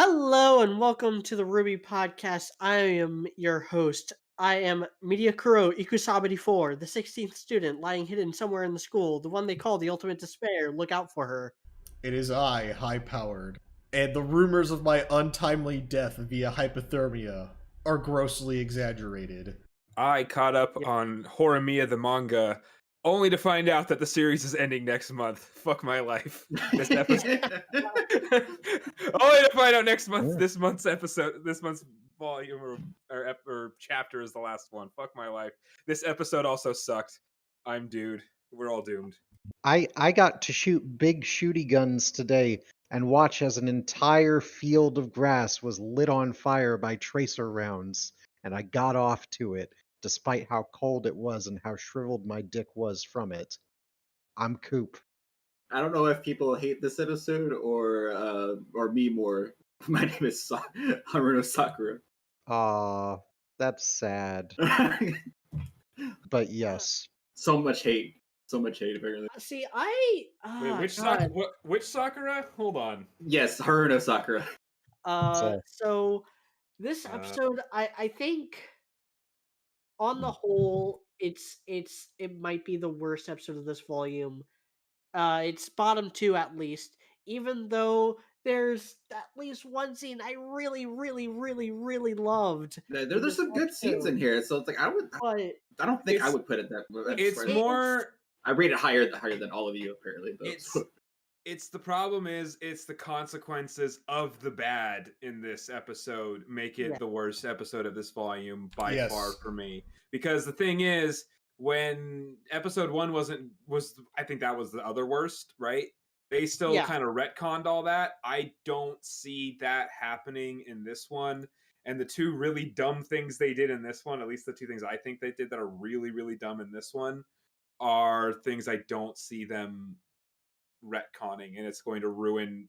Hello and welcome to the RWBY podcast. I am your host. I am Mediakuro Ikusabadi 4, the 16th student lying hidden somewhere in the school, the one they call the ultimate despair. Look out for her. It is I, high powered, and the rumors of my untimely death via hypothermia are grossly exaggerated. I caught up Yeah. on Horimiya the manga, only to find out that the series is ending next month. Fuck my life. This episode. Only to find out next month. This month's episode. This month's volume or chapter is the last one. Fuck my life. This episode also sucked. I'm doomed. We're all doomed. I got to shoot big shooty guns today and watch as an entire field of grass was lit on fire by tracer rounds, and I got off to it, despite how cold it was and how shriveled my dick was from it. I'm Coop. I don't know if people hate this episode or me more. My name is Haruno Sakura. Aw, that's sad. But yes. So much hate. So much hate, apparently. See, Wait, which Sakura? Hold on. Yes, Haruno Sakura. So this episode, I think, on the whole, it might be the worst episode of this volume. It's bottom two at least, even though there's at least one scene I really, really, really, really loved. There's some good scenes in here, so it's like I don't think I would put it that. It's more. I rate it higher than all of you apparently. Though. It's the problem is it's the consequences of the bad in this episode make it the worst episode of this volume by far for me. Because the thing is, when episode 1 was I think that was the other worst, right? They still kind of retconned all that. I don't see that happening in this one. And the two really dumb things they did in this one, at least the two things I think they did that are really, really dumb in this one, are things I don't see them retconning, and it's going to ruin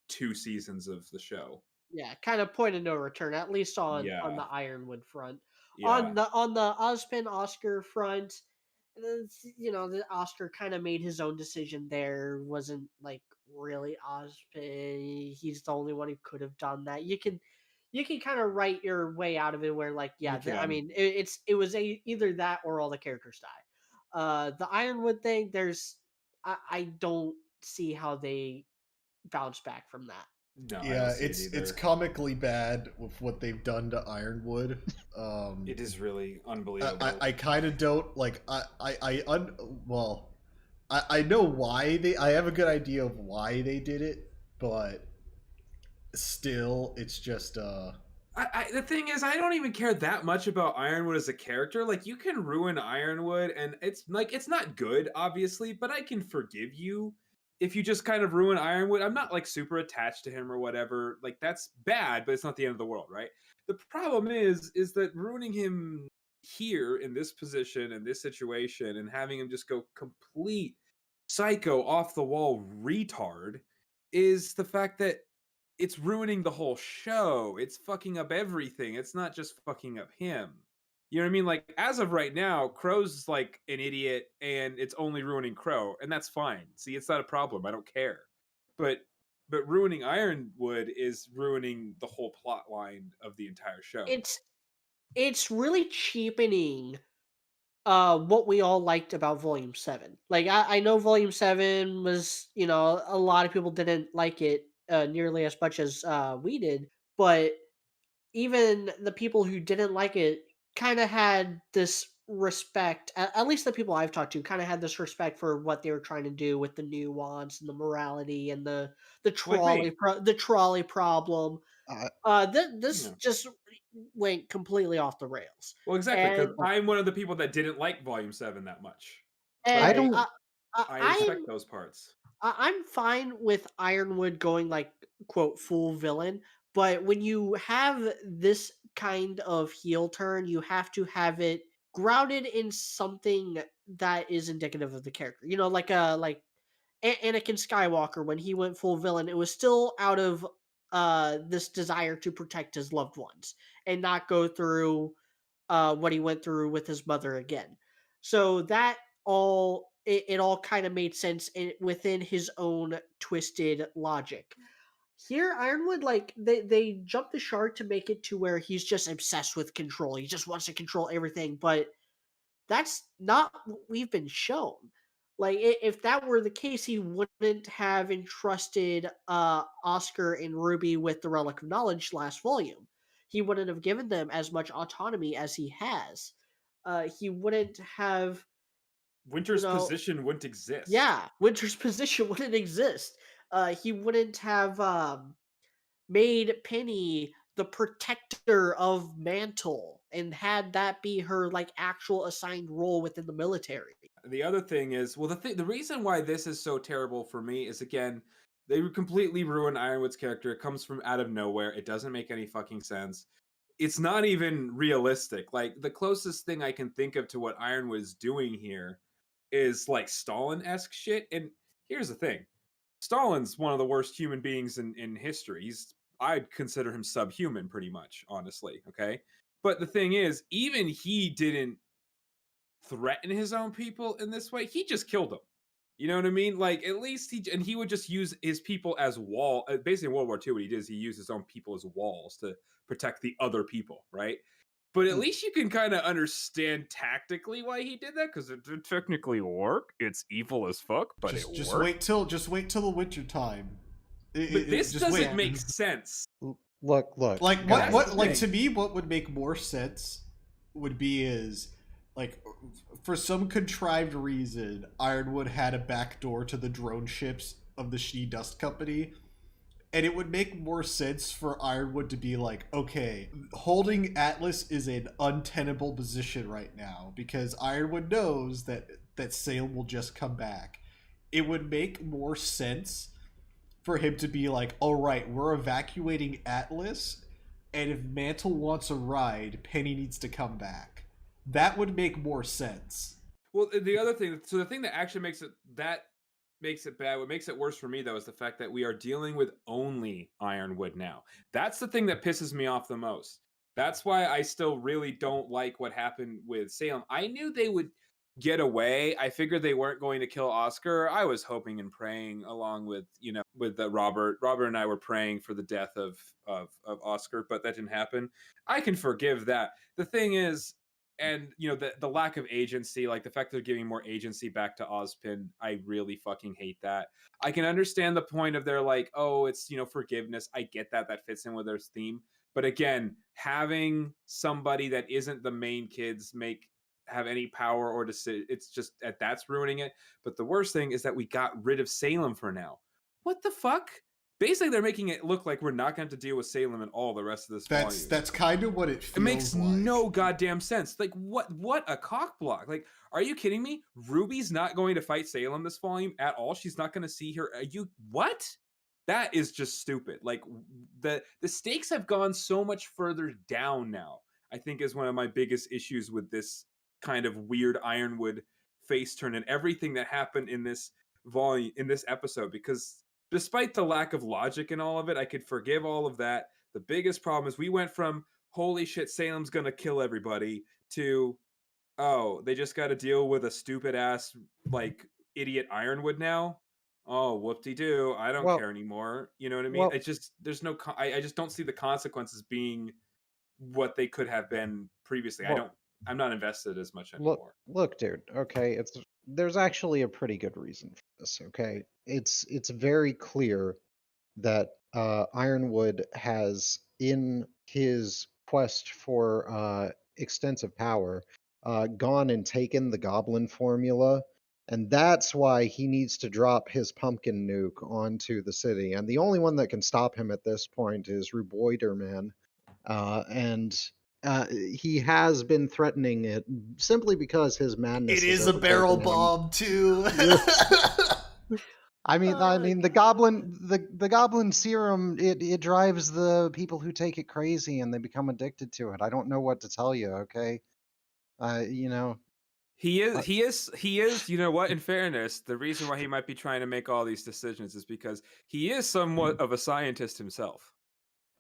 2 seasons of the show. Yeah, kind of point of no return, at least on the Ironwood front. Yeah. On the Ozpin Oscar front, the Oscar kind of made his own decision there. Wasn't like really Ozpin. He's the only one who could have done that. You can kind of write your way out of it where like I mean it was either that or all the characters die. The Ironwood thing, I don't see how they bounce back from that. No, Yeah, it's comically bad with what they've done to Ironwood. It is really unbelievable. I kind of don't like. I know why they. I have a good idea of why they did it, but still, it's just. The thing is, I don't even care that much about Ironwood as a character. Like, you can ruin Ironwood, and it's not good, obviously, but I can forgive you if you just kind of ruin Ironwood. I'm not like super attached to him or whatever. Like, that's bad, but it's not the end of the world, right? The problem is that ruining him here in this position, in this situation, and having him just go complete psycho, off the wall retard is the fact that it's ruining the whole show. It's fucking up everything. It's not just fucking up him. You know what I mean? Like, as of right now, Crow's like an idiot and it's only ruining Crow, and that's fine. See, it's not a problem. I don't care. But ruining Ironwood is ruining the whole plot line of the entire show. It's really cheapening what we all liked about Volume 7. Like I know Volume 7 was, a lot of people didn't like it nearly as much as we did, but even the people who didn't like it kind of had this respect, at least the people I've talked to kind of had this respect for what they were trying to do with the nuance and the morality and the trolley problem. This just went completely off the rails. Well, exactly, because I'm one of the people that didn't like Volume 7 that much. I respect those parts. I'm fine with Ironwood going like quote full villain, but when you have this kind of heel turn, you have to have it grounded in something that is indicative of the character. Like Anakin Skywalker, when he went full villain, it was still out of this desire to protect his loved ones and not go through what he went through with his mother again. So that it all kind of made sense within his own twisted logic. Here, Ironwood, like they jumped the shark to make it to where he's just obsessed with control. He just wants to control everything, but that's not what we've been shown. Like if that were the case, he wouldn't have entrusted Oscar and Ruby with the Relic of Knowledge last volume. He wouldn't have given them as much autonomy as he has. He wouldn't have, you Winter's know, position wouldn't exist. yeah, Winter's position wouldn't exist. He wouldn't have made Penny the protector of Mantle and had that be her like actual assigned role within the military. The other thing is, well, the reason why this is so terrible for me is, again, they completely ruin Ironwood's character. It comes from out of nowhere. It doesn't make any fucking sense. It's not even realistic. Like, the closest thing I can think of to what Ironwood is doing here is like Stalin-esque shit. And here's the thing: Stalin's one of the worst human beings in history. I'd consider him subhuman, pretty much, honestly. Okay, but the thing is, even he didn't threaten his own people in this way. He just killed them. You know what I mean? Like, at least he would just use his people as wall. Basically, in World War II, what he did is he used his own people as walls to protect the other people, right? But at least you can kind of understand tactically why he did that, because it did technically work. It's evil as fuck, but it Just worked. wait till the winter time. But this just doesn't wait. make sense. Look, Like That's what the like thing. to me what would make more sense would be is like for some contrived reason Ironwood had a back door to the drone ships of the She Dust Company, and it would make more sense for Ironwood to be like, okay, holding Atlas is an untenable position right now because Ironwood knows that Salem will just come back. It would make more sense for him to be like, all right, we're evacuating Atlas, and if Mantle wants a ride, Penny needs to come back. That would make more sense. Well, the other thing, so the thing that actually makes it bad, what makes it worse for me though, is the fact that we are dealing with only Ironwood now. That's the thing that pisses me off the most. That's why I still really don't like what happened with Salem. I knew they would get away. I figured they weren't going to kill Oscar. I was hoping and praying, along with with Robert. Robert and I were praying for the death of Oscar, but that didn't happen. I can forgive that. The thing is, and the lack of agency, like the fact that they're giving more agency back to Ozpin, I really fucking hate that. I can understand the point of their, like, oh, it's forgiveness. I get that fits in with their theme, but again, having somebody that isn't the main kids have any power or decision, it's just that's ruining it. But the worst thing is that we got rid of Salem for now. What the fuck? Basically, they're making it look like we're not going to deal with Salem at all the rest of this volume. That's kind of what it feels It makes like. no goddamn sense. Like, what a cock block. Like, are you kidding me? Ruby's not going to fight Salem this volume at all. She's not going to see her. What? That is just stupid. Like, the stakes have gone so much further down now, I think, is one of my biggest issues with this kind of weird Ironwood face turn and everything that happened in this volume, in this episode, because despite the lack of logic in all of it, I could forgive all of that. The biggest problem is we went from holy shit, Salem's gonna kill everybody to, oh, they just got to deal with a stupid ass, like, idiot Ironwood now. Oh, whoop-de-doo, I don't Well, care anymore. You know what I mean? well, It's just, there's no, I just don't see the consequences being what they could have been previously. well, I'm not invested as much look, anymore. look, dude. Okay, there's actually a pretty good reason for this. Okay, it's very clear that Ironwood has, in his quest for extensive power, gone and taken the Goblin formula, and that's why he needs to drop his pumpkin nuke onto the city. And the only one that can stop him at this point is RWBY, and he has been threatening it simply because his madness It has is a barrel overtaken him. bomb too. I mean, the God. goblin serum, it drives the people who take it crazy and they become addicted to it. I don't know what to tell you. Okay, you know, He uh, is, he is, he is, you know what, in fairness, the reason why he might be trying to make all these decisions is because he is somewhat of a scientist himself.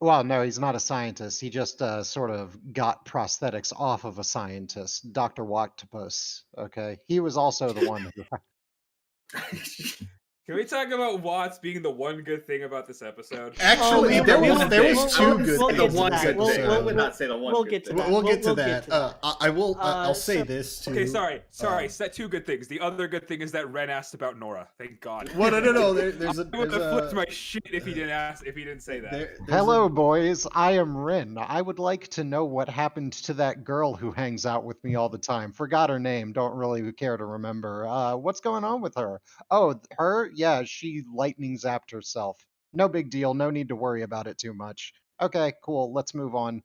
well, no, he's not a scientist. He just sort of got prosthetics off of a scientist, Dr. Octopus. Okay, he was also the one who Can we talk about Watts being the one good thing about this episode? Actually, Oh, there we'll- was we'll- two we'll good get things to in that. this We'll- episode. I would not say the one We'll good get to thing. that. We'll get to We'll that. get to that. I'll say so- this too. Okay, sorry. Set two good things. The other good thing is that Ren asked about Nora. Thank God. Well, no. There's a. I would There's have flipped a my shit if he didn't ask. If he didn't say that. there's Hello, a- boys. I am Rin. I would like to know what happened to that girl who hangs out with me all the time. Forgot her name. Don't really care to remember. What's going on with her? Oh, her? Yeah, she lightning zapped herself. No big deal. No need to worry about it too much. Okay, cool. Let's move on.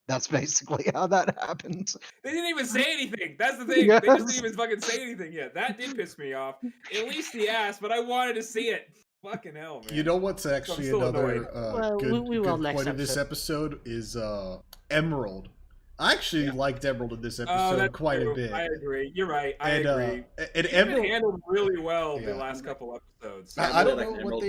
That's basically how that happened. They didn't even say anything. That's the thing. Yes. They just didn't even fucking say anything yet. That did piss me off. At least he asked, but I wanted to see it. Fucking hell, man. You know what's actually still another annoyed. Well, good, we will good next point of this episode is Emerald. I actually liked Emerald in this episode that's quite true. a bit. I agree. You're right. I and agree. and He's been Emerald. handled really well the Yeah. last couple episodes. Yeah, I really don't like know Emerald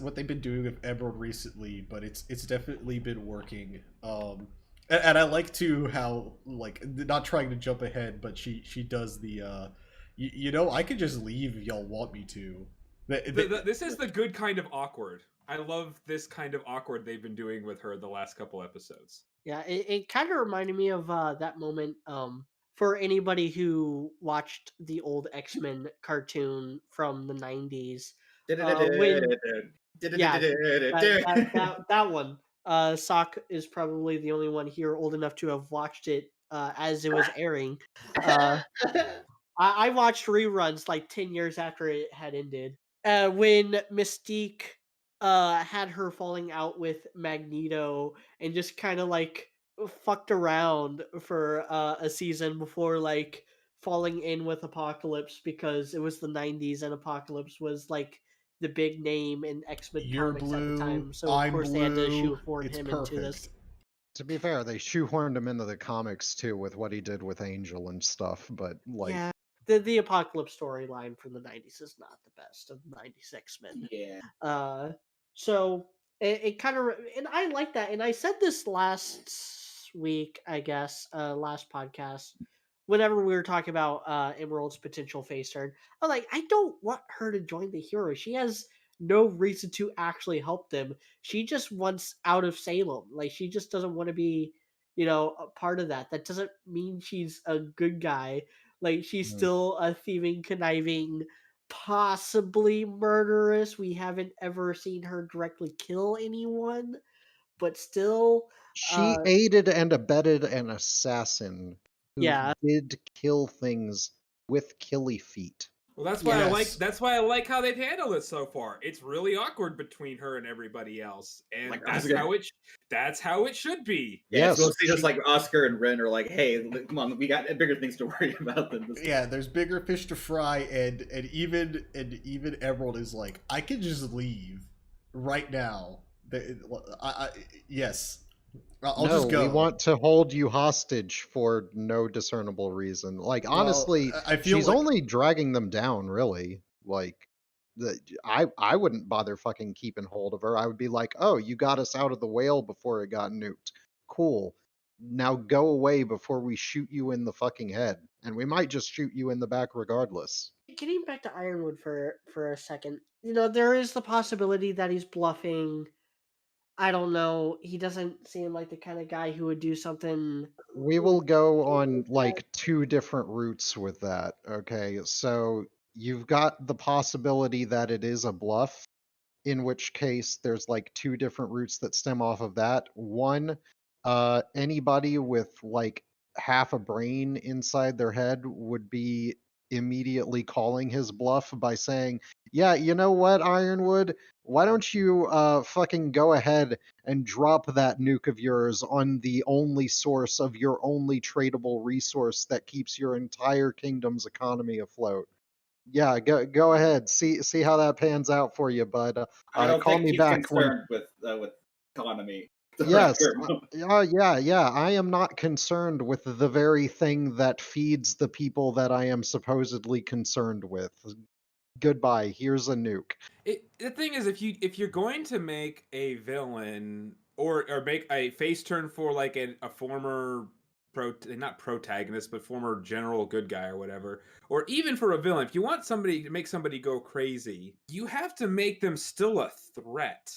what they've been doing with Emerald recently, but it's definitely been working. And I like too how, like, not trying to jump ahead, but she does the you know, I could just leave if y'all want me to. This is the good kind of awkward. I love this kind of awkward they've been doing with her the last couple episodes. Yeah, it kind of reminded me of that moment. For anybody who watched the old X-Men cartoon from the '90s, when yeah, that one. Sock is probably the only one here old enough to have watched it as it was airing. I watched reruns like 10 years after it had ended. When Mystique had her falling out with Magneto and just kind of like fucked around for a season before like falling in with Apocalypse because it was the 90s and Apocalypse was like the big name in X-Men You're comics at the blue, time. So of I'm course they had to blue. shoehorn It's him perfect. into this. To be fair, they shoehorned him into the comics too with what he did with Angel and stuff, but like Yeah. The Apocalypse storyline from the 90s is not the best of the 90s X-Men. Yeah. So it kind of, and I like that. And I said this last week, I guess, last podcast, whenever we were talking about Emerald's potential face turn. I'm like, I don't want her to join the Heroes. She has no reason to actually help them. She just wants out of Salem. Like, she just doesn't want to be, a part of that. That doesn't mean she's a good guy. Like, she's Mm. still a thieving, conniving, possibly murderous. We haven't ever seen her directly kill anyone, but still, she aided and abetted an assassin who yeah. did kill things with killy feet. Well, that's why I like. Yes. That's why I like how they've handled it so far. It's really awkward between her and everybody else, and Like that's Oscar. That's how it should be. Yeah, Yes. it's mostly just like Oscar and Ren are like, hey, come on, we got bigger things to worry about than this. Yeah, there's bigger fish to fry, and even Emerald is like, I can just leave right now. Yes, I'll No, just go. we want to hold you hostage for no discernible reason. Like, Well, honestly, I feel she's like- only dragging them down, really. Like, I wouldn't bother fucking keeping hold of her. I would be like, oh, you got us out of the whale before it got nuked. Cool. Now go away before we shoot you in the fucking head. And we might just shoot you in the back regardless. Getting back to Ironwood for a second, there is the possibility that he's bluffing. I don't know. He doesn't seem like the kind of guy who would do something. We will go on like two different routes with that. Okay, so you've got the possibility that it is a bluff, in which case there's like two different routes that stem off of that. One, anybody with like half a brain inside their head would be immediately calling his bluff by saying, yeah, you know what, Ironwood? Why don't you fucking go ahead and drop that nuke of yours on the only source of your only tradable resource that keeps your entire kingdom's economy afloat? Yeah, go ahead. See how that pans out for you, bud. I don't call think me he's back when. concerned with economy. Yes, yeah. I am not concerned with the very thing that feeds the people that I am supposedly concerned with. Goodbye. Here's a nuke. The thing is, if you're going to make a villain or make a face turn for like a former not protagonist, but former general good guy or whatever, or even for a villain, if you want somebody to make somebody go crazy, you have to make them still a threat,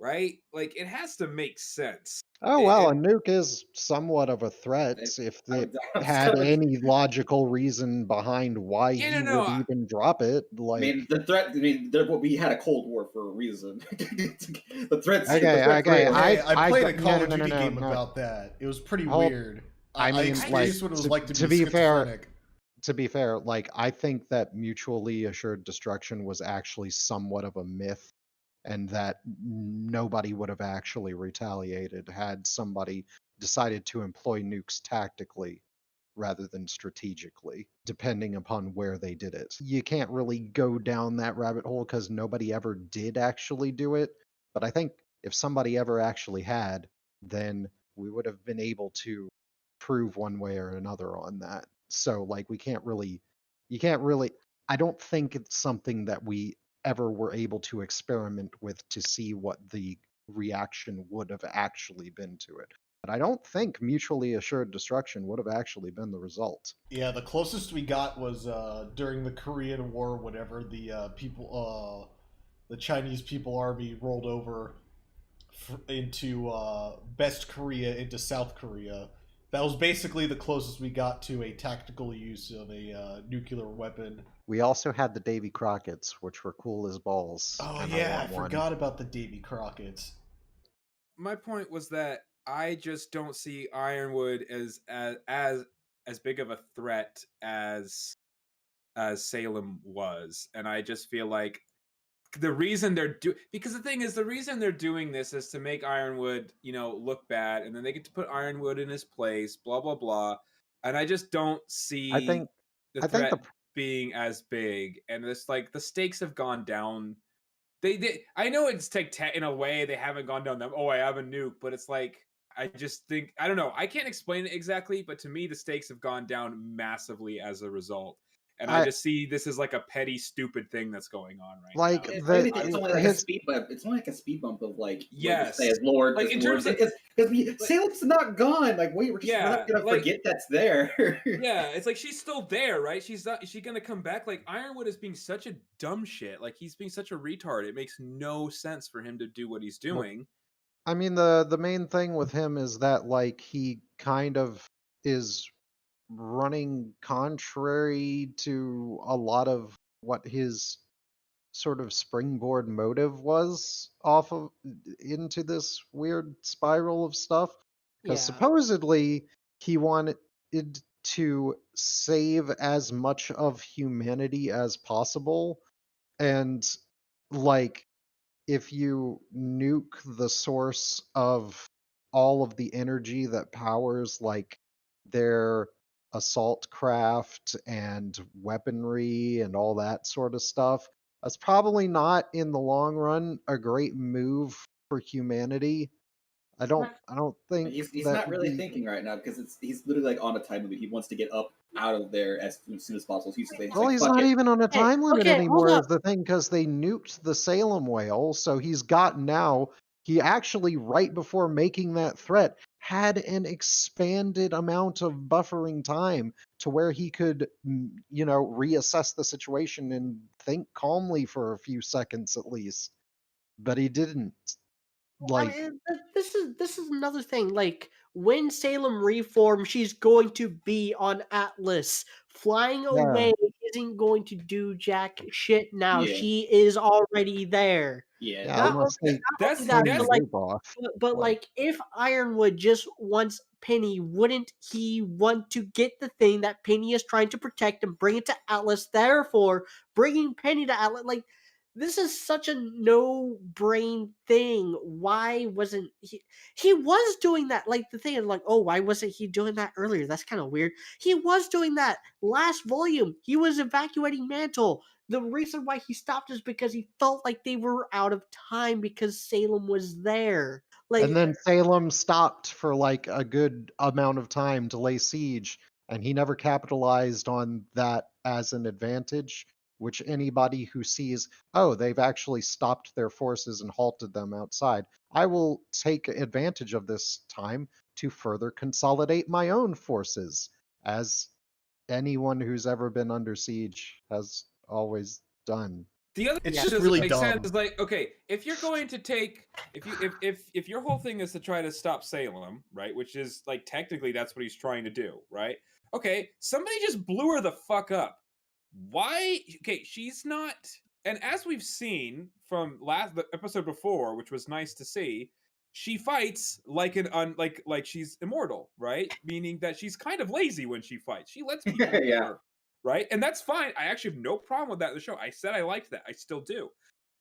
right? Like it has to make sense. Oh well, a And nuke is somewhat of a threat if I it would, I was had gonna any logical reason behind why yeah, he no, would no, even drop it. I mean, Like, the threat. I mean, we had a Cold War for a reason. The okay, threat's okay, real. Hey, I I played a don't, no, Call no, of no, no, Duty no, game no. about that. It was pretty Hold, weird. I I mean, like, experienced what it was like to be to be fair, schizophrenic. like, I think that mutually assured destruction was actually somewhat of a myth, and that nobody would have actually retaliated had somebody decided to employ nukes tactically rather than strategically, depending upon where they did it. You can't really go down that rabbit hole because nobody ever did actually do it. But I think if somebody ever actually had, then we would have been able to prove one way or another on that. So, like, you can't really, I don't think it's something that we ever were able to experiment with to see what the reaction would have actually been to it. But I don't think mutually assured destruction would have actually been the result. Yeah, the closest we got was during the Korean War, whenever the Chinese People Army rolled over into Best Korea into South Korea. That was basically the closest we got to a tactical use of a nuclear weapon. We also had the Davy Crockett's, which were cool as balls, Oh and I yeah, I want one. forgot about the Davy Crockett's. my point was that I just don't see Ironwood as big of a threat as Salem was, and I just feel like the reason because the thing is the reason they're doing this is to make Ironwood, look bad, and then they get to put Ironwood in his place, blah blah blah, and I just don't I see think the I think threat the being as big, and it's like the stakes have gone down. They I know it's like in a way they haven't gone down them. Oh, I have a nuke, but it's like I just think I don't know. I can't explain it exactly, but to me the stakes have gone down massively as a result. And I I just see this as like a petty, stupid thing that's going on right like now. I And really think it's only like a his speed bump. It's only like a speed bump of like what we say yes, as Lord, like as in Lord, terms of because like, Salem's not gone. Like wait, we're not yeah, gonna like forget that's there. yeah, it's like she's still there, right? She's not. Is she gonna come back? Like Ironwood is being such a dumb shit. Like he's being such a retard. It makes no sense for him to do what he's doing. I mean, the main thing with him is that, like, he kind of is running contrary to a lot of what his sort of springboard motive was off of into this weird spiral of stuff, because Yeah. supposedly he wanted to save as much of humanity as possible, and, like, if you nuke the source of all of the energy that powers, like, their assault craft and weaponry and all that sort of stuff, that's probably not in the long run a great move for humanity. I don't think He's that not would really be. thinking right now because he's literally like on a time limit. He wants to get up out of there as soon as possible. He's Well, like, he's fuck not it. even on a Okay, time limit okay, hold anymore up. is the thing, because they nuked the Salem whale, so he actually, right before making that threat, had an expanded amount of buffering time to where he could, reassess the situation and think calmly for a few seconds at least. But he didn't. I Like, mean, this is another thing. Like when Salem reforms, she's going to be on Atlas. Flying yeah, away isn't going to do jack shit now. Yeah, She is already there. yeah. yeah, Not But only unless they not only that's that, turn the but that's like loop off. Like, like if Ironwood just wants Penny, wouldn't he want to get the thing that Penny is trying to protect and bring it to Atlas? Therefore, bringing Penny to Atlas, like this is such a no brain thing. Why wasn't he? He was doing that. Like the thing is, like, oh, why wasn't he doing that earlier? That's kind of weird. He was doing that last volume. He was evacuating Mantle. The reason why he stopped is because he felt like they were out of time because Salem was there. and Like, then Salem stopped for like a good amount of time to lay siege, and he never capitalized on that as an advantage. which anybody who sees, oh, they've actually stopped their forces and halted them outside, I will take advantage of this time to further consolidate my own forces, as anyone who's ever been under siege has always done. The other It's thing just that doesn't really make sense dumb. is like, okay, if you're going to take if your whole thing is to try to stop Salem, right? Which is like technically that's what he's trying to do, right? Okay, somebody just blew her the fuck up. Why? Okay, she's not. And as we've seen from the episode before, which was nice to see, she fights like like she's immortal, right? Meaning that she's kind of lazy when she fights. She lets people hit Yeah. her, right? And that's fine. I actually have no problem with that in the show. I said I liked that. I still do.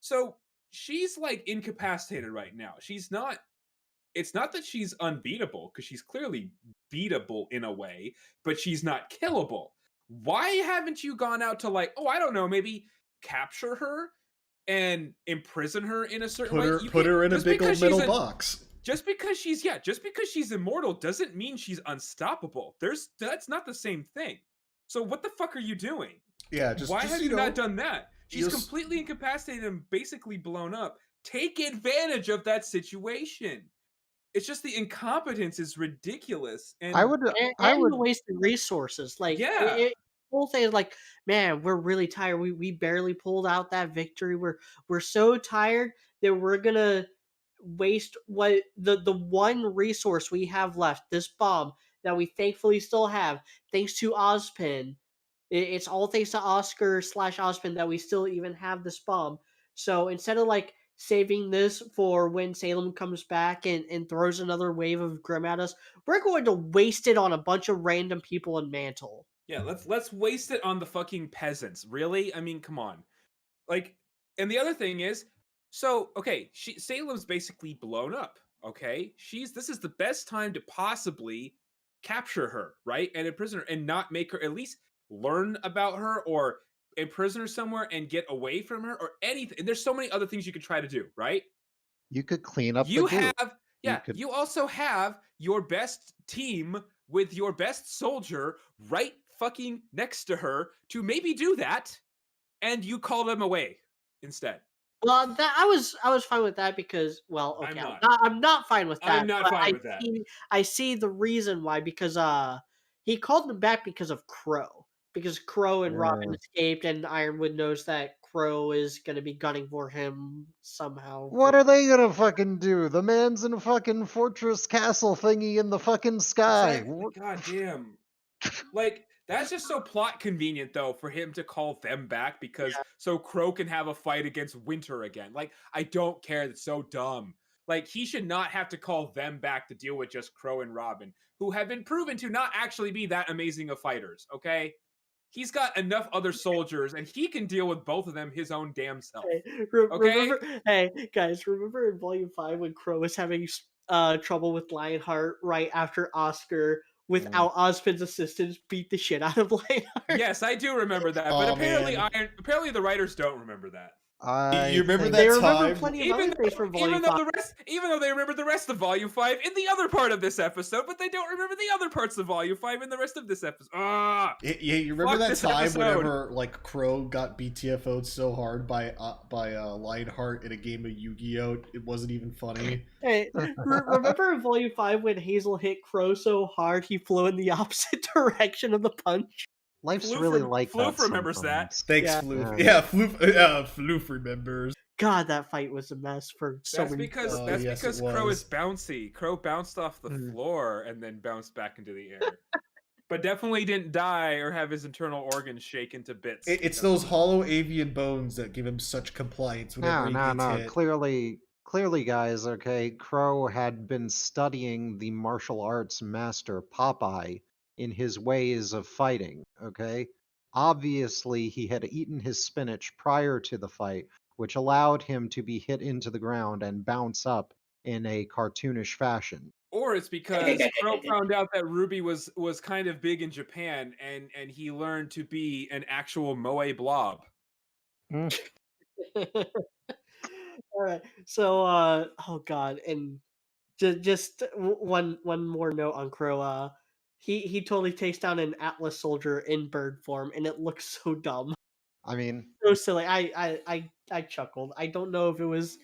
So she's like incapacitated right now. She's not. It's not that she's unbeatable because she's clearly beatable in a way, but she's not killable. Why haven't you gone out to like, oh, I don't know, maybe capture her and imprison her in a certain Put way? her You put can't her in a just big because old she's metal a box. just because she's immortal doesn't mean she's unstoppable. That's not the same thing. So what the fuck are you doing? Yeah, Why just have you you not know, done that? She's completely incapacitated and basically blown up. Take advantage of that situation. It's just the incompetence is ridiculous. I And would, I And the would, wasted resources. Like yeah, whole thing is like, man, we're really tired. We barely pulled out that victory. We're so tired that we're gonna waste what the one resource we have left, this bomb that we thankfully still have, thanks to Ozpin. It's all thanks to Oscar slash Ozpin that we still even have this bomb. So instead of like saving this for when Salem comes back and throws another wave of Grim at us, we're going to waste it on a bunch of random people in Mantle. yeah, let's waste it on the fucking peasants. Really? I mean, come on. Like, and the other thing is, so okay, Salem's basically blown up. Okay, this is the best time to possibly capture her, right, and imprison her, and not make her at least learn about her or imprison her somewhere and get away from her or anything. And there's so many other things you could try to do, right? you could clean up the You goo. have, You yeah, could you also have your best team with your best soldier right fucking next to her to maybe do that, and you call them away instead. Well, that I was fine with that because, well, I'm okay, not. I'm not fine with I'm that, not but fine with that. I see the reason why because he called them back because of Crow. Because Crow and Robin Yeah. escaped and Ironwood knows that Crow is gonna be gunning for him somehow. What are they gonna fucking do? The man's in a fucking fortress castle thingy in the fucking sky. Exactly. God damn. Like, that's just so plot convenient though for him to call them back because Yeah. so Crow can have a fight against Winter again. Like, I don't care. It's so dumb. Like, he should not have to call them back to deal with just Crow and Robin, who have been proven to not actually be that amazing of fighters, okay? He's got enough other soldiers and he can deal with both of them his own damn self. Hey, Okay? remember, hey guys, remember in Volume 5 when Crow was having trouble with Lionheart right after Oscar, Yeah. without Ozpin's assistance, beat the shit out of Lionheart? Yes, I do remember that, but Oh apparently man, apparently the writers don't remember that. you I remember think They that remember time? plenty of other things from Volume 5. Even though they remember the rest of Volume 5 in the other part of this episode, but they don't remember the other parts of Volume 5 in the rest of this episode. Ah, Yeah, you remember fuck that this time episode. whenever like Crow got BTFO'd so hard by Lionheart in a game of Yu-Gi-Oh! It wasn't even funny. Hey, remember in Volume 5 when Hazel hit Crow so hard he flew in the opposite direction of the punch? life's really like that Floof remembers that. sometimes. Thanks, Yeah. Floof. Yeah. Yeah, Floof remembers. God, that fight was a mess for so That's many because Oh, that's yes, because it Crow was. is bouncy. Crow bounced off the Mm. floor and then bounced back into the air. But definitely didn't die or have his internal organs shaken to bits. It's because those of it. hollow avian bones that give him such compliance whenever No, he no, gets no. hit. Clearly, guys. Okay, Crow had been studying the martial arts master Popeye in his ways of fighting. Okay, obviously he had eaten his spinach prior to the fight, which allowed him to be hit into the ground and bounce up in a cartoonish fashion. Or it's because Crow found out that Ruby was kind of big in Japan and he learned to be an actual Moe blob. Mm. All right. So, oh god, and just one more note on Crow. He totally takes down an Atlas soldier in bird form, and it looks so dumb. I mean, So silly. I chuckled. I don't know if it was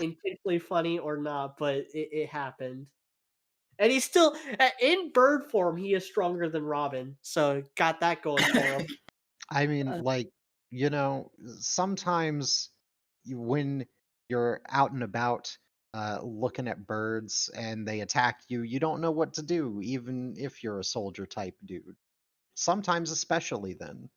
intentionally funny or not, but it happened. And he's still in bird form. He is stronger than Robin, so got that going for him. I mean, Uh, like, sometimes when you're out and about looking at birds and they attack you, you don't know what to do, even if you're a soldier type dude. Sometimes, especially then.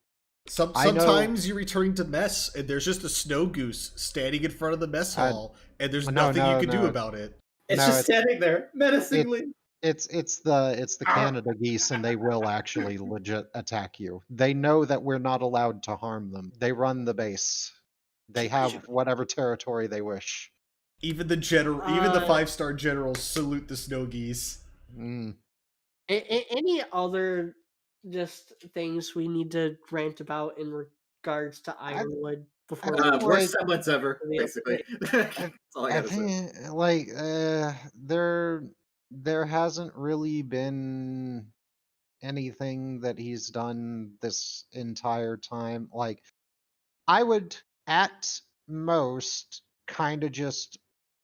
I know, Sometimes you're returning to mess and there's just a snow goose standing in front of the mess uh, hall and there's no, nothing you no, can do no, about it. It's no, just standing there it's menacingly. it's the Arr! Canada geese, and they will actually legit attack you. They know that we're not allowed to harm them. They run the base. They have whatever territory they wish. Even the uh, 5-star generals salute the snow geese. Mm. any other just things we need to rant about in regards to I Ironwood I before we think get Worst like semblance ever, to the basically. update? That's I, all I I gotta say. think like there hasn't really been anything that he's done this entire time. Like I would at most kind of just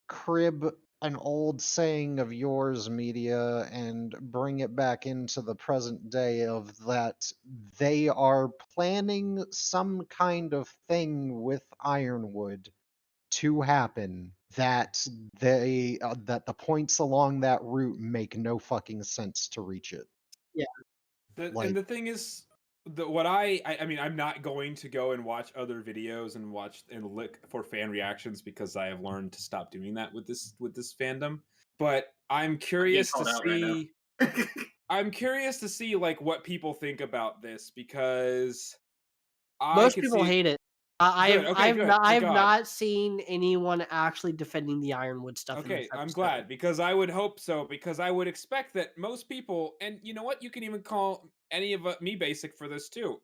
crib an old saying of yours, media, and bring it back into the present day of that they are planning some kind of thing with Ironwood to happen that the points along that route make no fucking sense to reach it. Yeah. And Like the thing is, I mean, I'm not going to go and watch other videos and watch and look for fan reactions because I have learned to stop doing that with this fandom. But I'm I'm being curious to called out right now. see. I'm curious to see like what people think about this because I Most could people see. hate it. Good. Okay. Good. Thank I've God. not seen anyone actually defending the Ironwood stuff in this Okay, I'm episode. glad because I would hope so because I would expect that most people, and you know what, you can even call any of me basic for this too.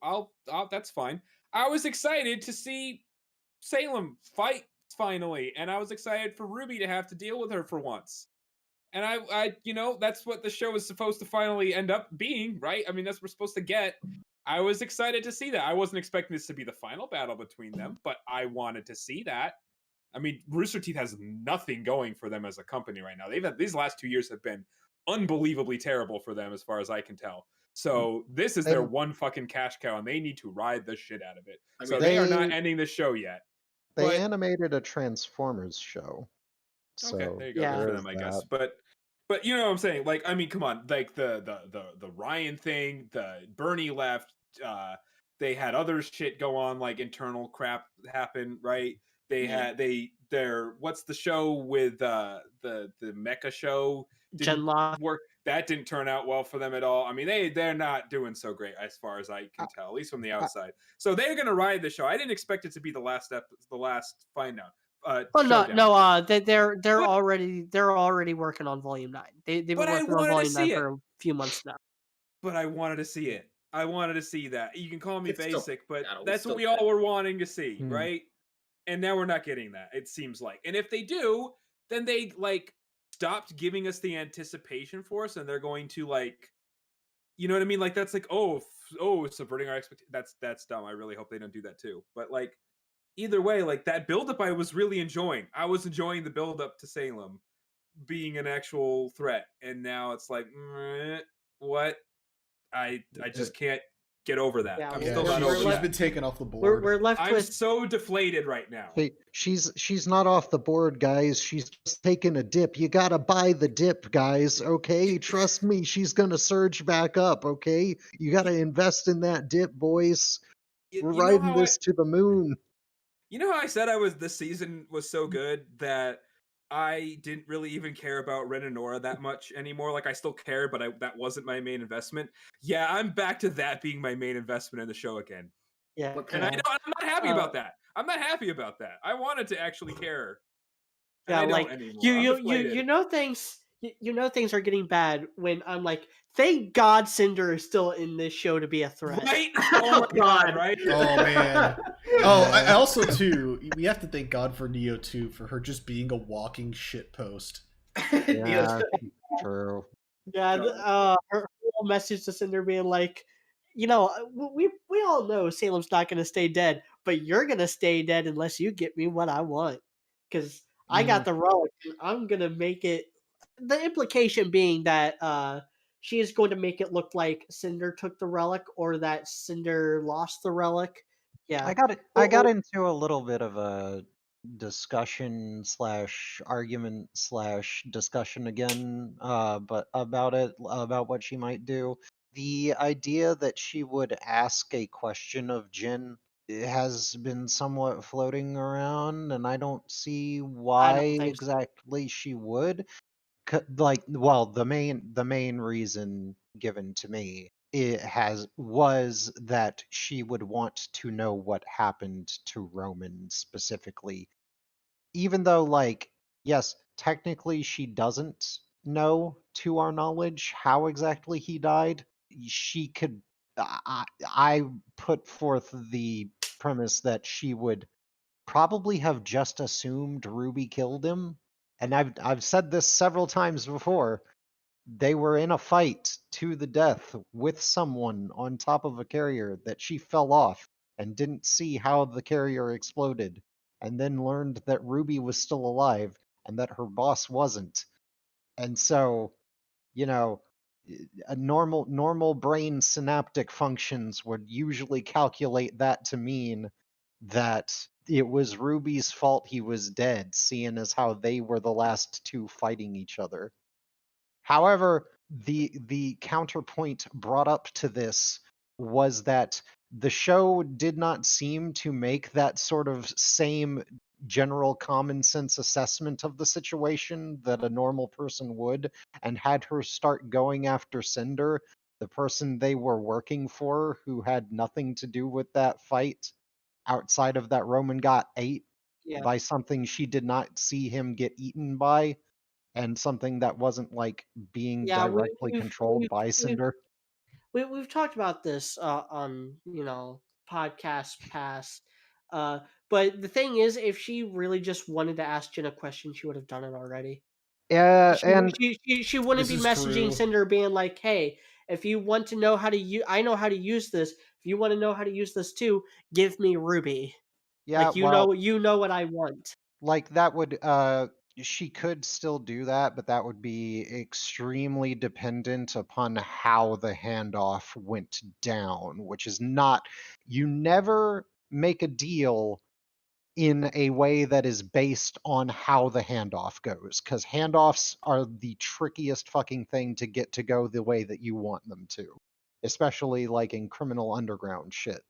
That's fine. I was excited to see Salem fight finally, and I was excited for Ruby to have to deal with her for once. And that's what the show is supposed to finally end up being, right? I mean, that's what we're supposed to get. I was excited to see that. I wasn't expecting this to be the final battle between them, but I wanted to see that. I mean, Rooster Teeth has nothing going for them as a company right now. These last 2 years have been unbelievably terrible for them, as far as I can tell. So this is their they one fucking cash cow, and they need to ride the shit out of it. I So mean, they are not they ending the show yet. they But animated a Transformers show. okay, So there you go. Good Yeah. for there them, is I that. guess. But you know what I'm saying? Like, I mean, come on. Like the Ryan thing, the Bernie left. Uh, they had other shit go on, like internal crap happen, right? They yeah. had their what's the show with the mecha show didn't Genlock. work. That didn't turn out well for them at all. I mean, they're not doing so great as far as I I, can tell, at least from the I, outside. So they're gonna ride the show. I didn't expect it to be the last step, the last find out Oh no, showdown. no. They're But already working on Volume 9. They've been I working on wanted to Volume 9 see it. for a few months now. But I wanted to see it. I wanted to see that. You can call me It's still basic, but battle. We that's what still we get all were wanting to see, hmm. right? And now we're not getting that, it seems like. And if they do, then they like stopped giving us the anticipation for us and they're going to like you know what I mean? Like that's like, oh, subverting our expectations. That's dumb. I really hope they don't do that too. But like either way, like that buildup I was really enjoying. I was enjoying the buildup to Salem being an actual threat. And now it's like, what? I Uh, just can't get over that. Yeah, I'm we're Yeah, still not we're, over she's le- been that. taken off the board. we're left I'm with so deflated right now. Hey, she's not off the board, guys. She's just taking a dip. You gotta buy the dip, guys. Okay, trust me, she's gonna surge back up. Okay, you gotta invest in that dip, boys. We're You know riding how I this to the moon. you know how I said I was this season was so good that I didn't really even care about Ren and Nora that much anymore. Like I still cared, but that wasn't my main investment. Yeah, I'm back to that being my main investment in the show again. yeah. what And kind I'm not happy Uh, about that. I'm not happy about that. I wanted to actually care, and yeah, I don't like anymore. I'm deflated. you know things are getting bad when I'm like, thank God Cinder is still in this show to be a threat. Right? of Oh my god, right? Oh man. Oh, I Yeah. also too. We have to thank God for Neo too for her just being a walking shit post. Neo's Yeah, true. Yeah, God. her whole message to Cinder being like, we all know Salem's not going to stay dead, but you're gonna stay dead unless you get me what I want. Because I got Mm, the relic, and I'm gonna make it. The implication being that she is going to make it look like Cinder took the relic, or that Cinder lost the relic. Yeah. I got Or into a little bit of a discussion slash argument slash discussion again, but about what she might do. The idea that she would ask a question of Jin has been somewhat floating around, and I don't see I why don't think so. exactly she would. Like, well, the main reason given to me it has was that she would want to know what happened to Roman specifically, even though, like, yes, technically she doesn't know, to our knowledge, how exactly he died. She could. I put forth the premise that she would probably have just assumed Ruby killed him. And I've said this several times before. They were in a fight to the death with someone on top of a carrier that she fell off and didn't see how the carrier exploded, and then learned that Ruby was still alive and that her boss wasn't. And so, you know, a normal brain synaptic functions would usually calculate that to mean that it was Ruby's fault he was dead, seeing as how they were the last two fighting each other. However, the counterpoint brought up to this was that the show did not seem to make that sort of same general common sense assessment of the situation that a normal person would, and had her start going after Cinder, the person they were working for, who had nothing to do with that fight outside of that Roman got ate Yeah. by something she did not see him get eaten by, and something that wasn't, like, being Yeah, directly controlled by we've Cinder. we've talked about this on podcasts past. Uh, but the thing is, if she really just wanted to ask Jen a question, she would have done it already. Yeah, She and she wouldn't This be is messaging true. Cinder being like, "Hey, if you want to know how to use, I know how to use this. If you want to know how to use this too, give me Ruby. yeah, Like well, you know what I want." like, that would, she could still do that, but that would be extremely dependent upon how the handoff went down, which is not, you never make a deal in a way that is based on how the handoff goes, because handoffs are the trickiest fucking thing to get to go the way that you want them to, especially like in criminal underground shit.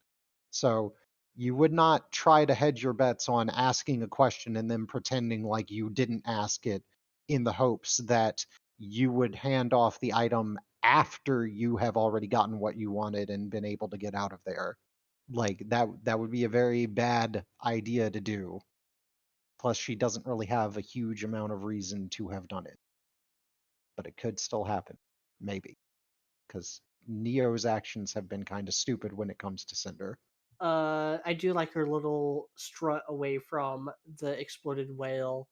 So you would not try to hedge your bets on asking a question and then pretending like you didn't ask it in the hopes that you would hand off the item after you have already gotten what you wanted and been able to get out of there. Like, that would be a very bad idea to do. Plus, she doesn't really have a huge amount of reason to have done it, but it could still happen, maybe, because Neo's actions have been kind of stupid when it comes to Cinder. I do like her little strut away from the exploded whale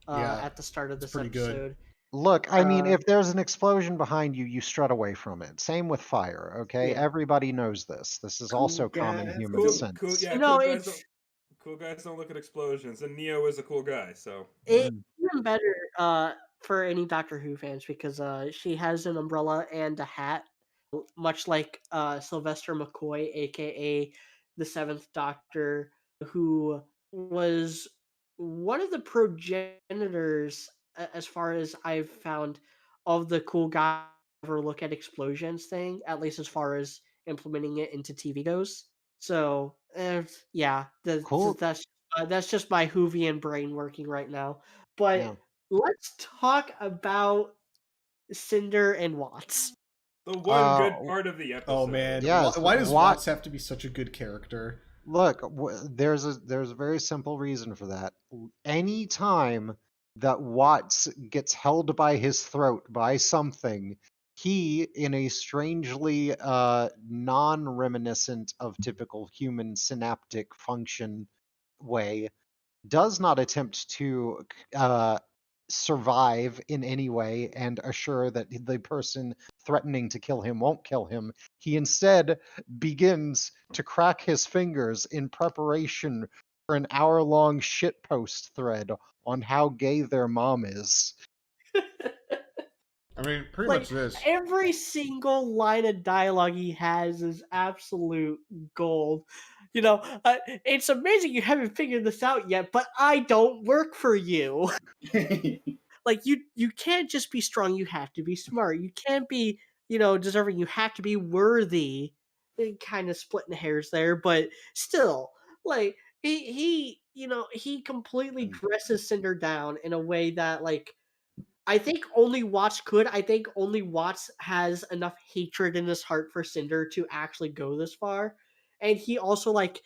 Yeah, at the start of it's this pretty good. episode. Look, I mean, Uh, if there's an explosion behind you, you strut away from it. Same with fire, okay? yeah. Everybody knows this. This is Cool also common guys, human cool. sense. Yeah, It's cool guys don't look at explosions, and Neo is a cool guy, so it's Mm. even better for any Doctor Who fans because she has an umbrella and a hat, much like Sylvester McCoy, aka the Seventh Doctor, who was one of the progenitors, as far as I've found, of the cool guy ever look at explosions thing. At least as far as implementing it into TV goes. So yeah, Cool. that's just my Whovian brain working right now. But Yeah. let's talk about Cinder and Watts. the one Uh, good part of the Oh episode. man, yes. why does What? Watts have to be such a good character? Look, there's a very simple reason for that. Any time that Watts gets held by his throat by something, he, in a strangely non-reminiscent of typical human synaptic function way, does not attempt to survive in any way and assure that the person threatening to kill him won't kill him. He instead begins to crack his fingers in preparation for an hour-long shitpost thread on how gay their mom is. I mean, pretty much Like this. every single line of dialogue he has is absolute gold. It's amazing you haven't figured this out yet, but I don't work for you. Like you can't just be strong, you have to be smart. You can't be, deserving, you have to be worthy. Kind of splitting hairs there, but still, like he completely And dresses Cinder down in a way that, like, I think only Watts could. I think only Watts has enough hatred in his heart for Cinder to actually go this far. And he also, like,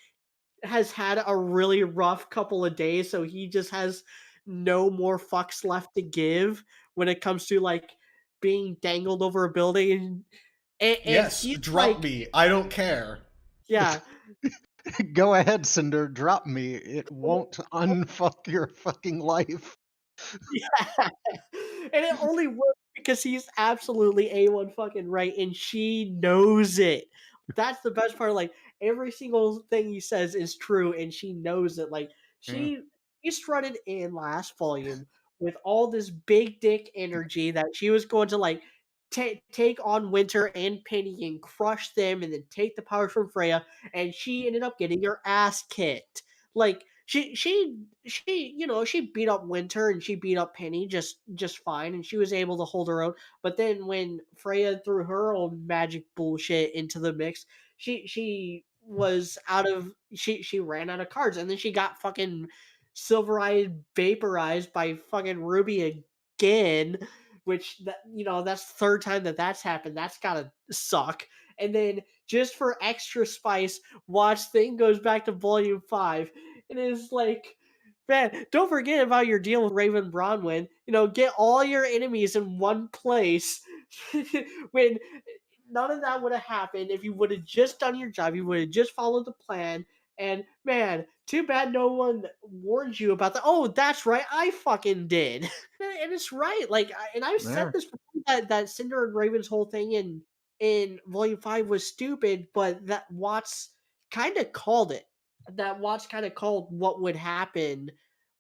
has had a really rough couple of days, so he just has no more fucks left to give when it comes to, like, being dangled over a building. And Yes, he's drop like, me. I don't care. yeah. go ahead, Cinder, drop me. It won't unfuck your fucking life. Yeah. And it only works because he's absolutely A1 fucking right, and she knows it. That's the best part. Like, every single thing he says is true, and she knows it. Like, Yeah. she strutted in last volume with all this big dick energy that she was going to, like, take on Winter and Penny and crush them and then take the powers from Freya, and she ended up getting her ass kicked. Like, she beat up Winter and she beat up Penny just fine, and she was able to hold her own. But then when Freya threw her own magic bullshit into the mix, she ran out of cards, and then she got fucking silver-eyed vaporized by fucking Ruby again, which, that's the third time that's happened. That's gotta suck. And then, just for extra spice, Watch Thing goes back to volume 5. It is like, man, don't forget about your deal with Raven Bronwyn. Get all your enemies in one place. When none of that would have happened if you would have just done your job. You would have just followed the plan. And man, too bad no one warned you about that. Oh, that's right, I fucking did. And it's right. Like, and I've said There. this before, that Cinder and Raven's whole thing in Volume 5 was stupid, but that Watts kind of called it. That Watts kind of called what would happen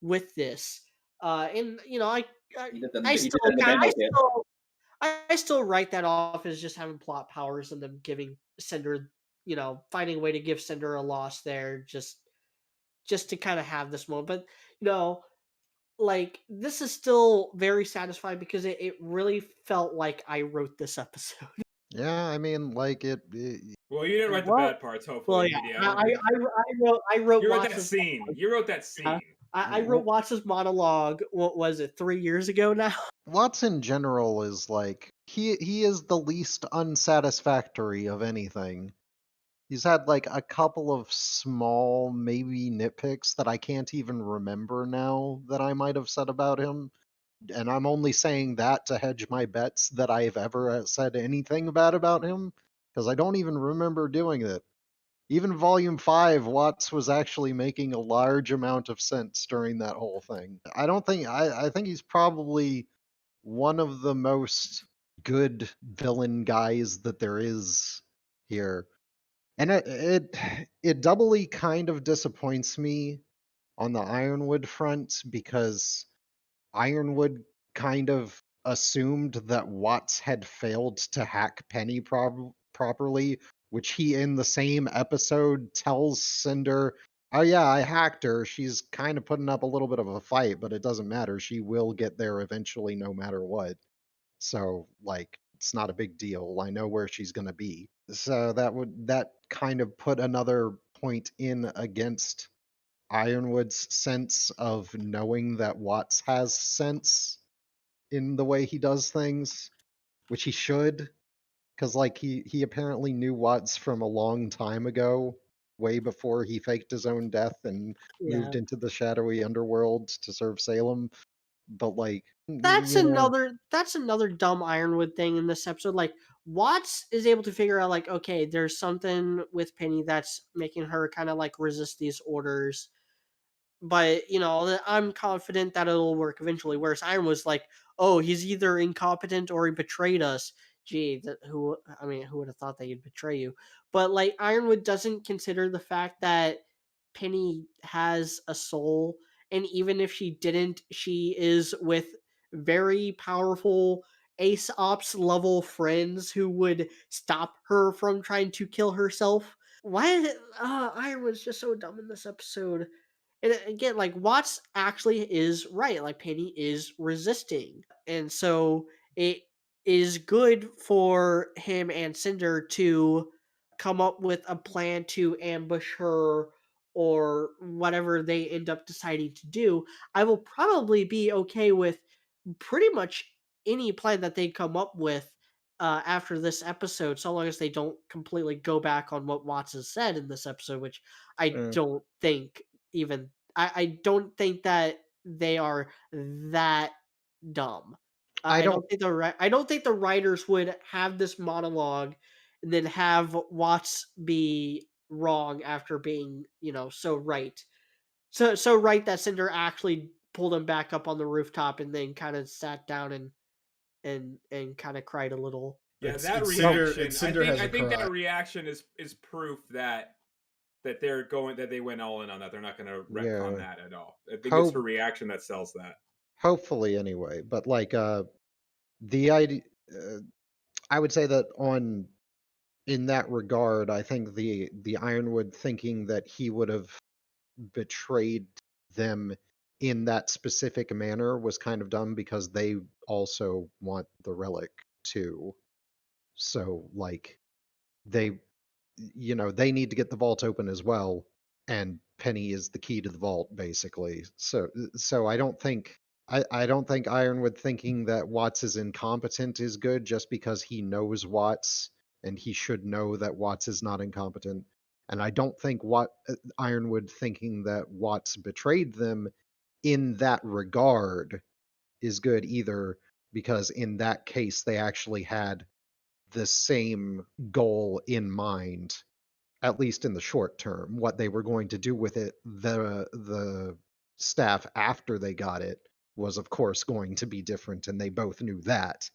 with this. And I, I He did still that in the kind, Vandal kit. I still write that off as just having plot powers and them giving Cinder, finding a way to give Cinder a loss there, just to kind of have this moment. But you know, like, this is still very satisfying because it really felt like I wrote this episode. Yeah, I mean, like it Well, you didn't write the Well, bad parts, well, hopefully, yeah, BD. I I, don't I, think I wrote you wrote that Watts' scene. You wrote that yeah, scene. I wrote Watts' monologue. What was it? 3 years ago now. Watts in general is like he is the least unsatisfactory of anything. He's had like a couple of small maybe nitpicks that I can't even remember now that I might have said about him. And I'm only saying that to hedge my bets that I've ever said anything bad about him, because I don't even remember doing it. Even Volume 5, Watts was actually making a large amount of sense during that whole thing. I think he's probably one of the most good villain guys that there is here. And it doubly kind of disappoints me on the Ironwood front because Ironwood kind of assumed that Watts had failed to hack Penny properly, which he in the same episode tells Cinder, "Oh yeah, I hacked her. She's kind of putting up a little bit of a fight, but it doesn't matter. She will get there eventually no matter what." So, like, it's not a big deal. I know where she's going to be. So that kind of put another point in against Ironwood's sense of knowing that Watts has sense in the way he does things, which he should, because like he apparently knew Watts from a long time ago, way before he faked his own death and Yeah. moved into the shadowy underworld to serve Salem. But like, That's you know, another dumb Ironwood thing in this episode. Like, Watts is able to figure out, like, okay, there's something with Penny that's making her kind of like resist these orders, but I'm confident that it'll work eventually. Whereas Iron was like, oh, he's either incompetent or he betrayed us. Gee, who would have thought that he'd betray you? But like Ironwood doesn't consider the fact that Penny has a soul, and even if she didn't, she is with very powerful ace ops level friends who would stop her from trying to kill herself. Why Ironwood's just so dumb in this episode. And again, like Watts actually is right. Like Penny is resisting, and so it is good for him and Cinder to come up with a plan to ambush her or whatever they end up deciding to do. I will probably be okay with pretty much any plan that they come up with after this episode, so long as they don't completely go back on what Watts has said in this episode, which I Mm. don't think even I don't think that they are that dumb. I I don't. don't think I don't think the writers would have this monologue and then have Watts be wrong after being, so right. So right that Cinder actually pulled him back up on the rooftop and then kind of sat down and kind of cried a little. Yeah, It's that it's Cinder. reaction. It's I Cinder think has I a think cry. that reaction is proof that they went all in on that. They're not going to retcon Yeah. that at all. I think it's her Hope, reaction that sells that. hopefully, anyway. But like, the idea, I would say that on in that regard, I think the Ironwood thinking that he would have betrayed them in that specific manner was kind of dumb because they also want the relic too. So like they they need to get the vault open as well, and Penny is the key to the vault basically. So I don't think Ironwood thinking that Watts is incompetent is good just because he knows Watts and he should know that Watts is not incompetent. And I don't think Ironwood thinking that Watts betrayed them in that regard is good either, because in that case they actually had the same goal in mind, at least in the short term. What they were going to do with it, the staff after they got it was of course going to be different, and they both knew that.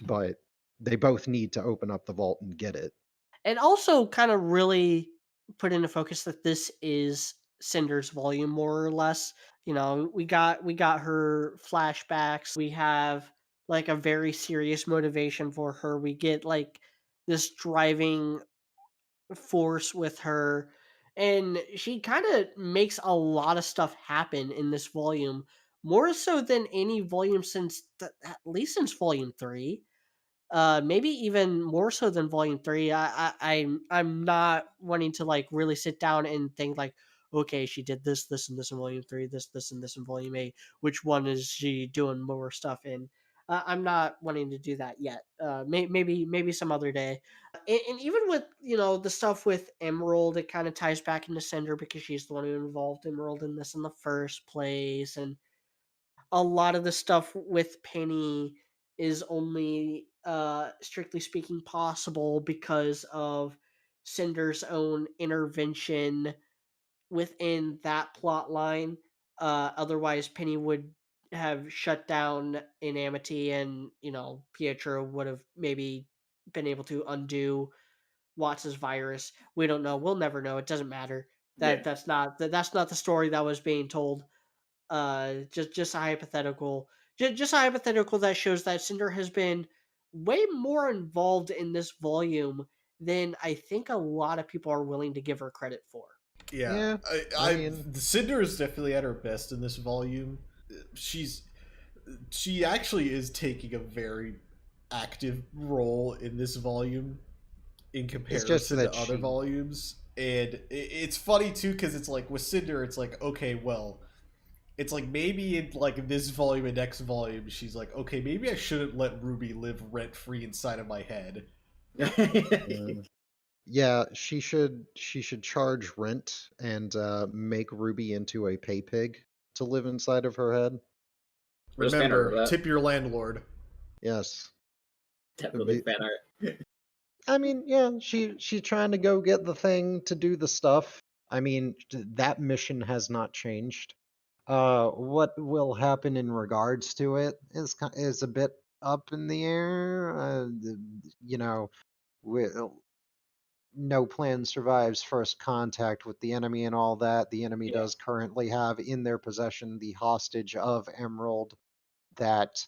But they both need to open up the vault and get it. And also kind of really put into focus that this is Cinder's volume more or less. We got her flashbacks. We have like a very serious motivation for her. We get like this driving force with her, and she kind of makes a lot of stuff happen in this volume, more so than any volume since at least since volume 3, maybe even more so than volume 3. I'm not wanting to like really sit down and think like, okay, she did this and this in volume 3, this and this in volume 8, which one is she doing more stuff in? I'm not wanting to do that yet. Maybe some other day. And even with the stuff with Emerald, it kind of ties back into Cinder because she's the one who involved Emerald in this in the first place, and a lot of the stuff with Penny is only strictly speaking possible because of Cinder's own intervention within that plot line. Otherwise Penny would have shut down in Amity, and Pietro would have maybe been able to undo Watts's virus. We don't know. We'll never know. It doesn't matter. Yeah. That's not the story that was being told. Just a hypothetical, just a hypothetical that shows that Cinder has been way more involved in this volume than I think a lot of people are willing to give her credit for. Yeah, Yeah, I I mean, Cinder is definitely at her best in this volume. She's she actually is taking a very active role in this volume in it's just comparison to that other she volumes, and it's funny too because it's like with Cinder, it's like okay, well, it's like maybe in like this volume and next volume, she's like okay, maybe I shouldn't let Ruby live rent free inside of my head. uh, yeah, she should charge rent and make Ruby into a pay pig to live inside of her head. There's fan art of Remember, that. tip your landlord. Yes. Definitely fan art. I mean, yeah, she's trying to go get the thing to do the stuff. I mean, that mission has not changed. What will happen in regards to it is a bit up in the air. You know, will no plan survives first contact with the enemy and all that. The enemy Yeah. does currently have in their possession the hostage of Emerald that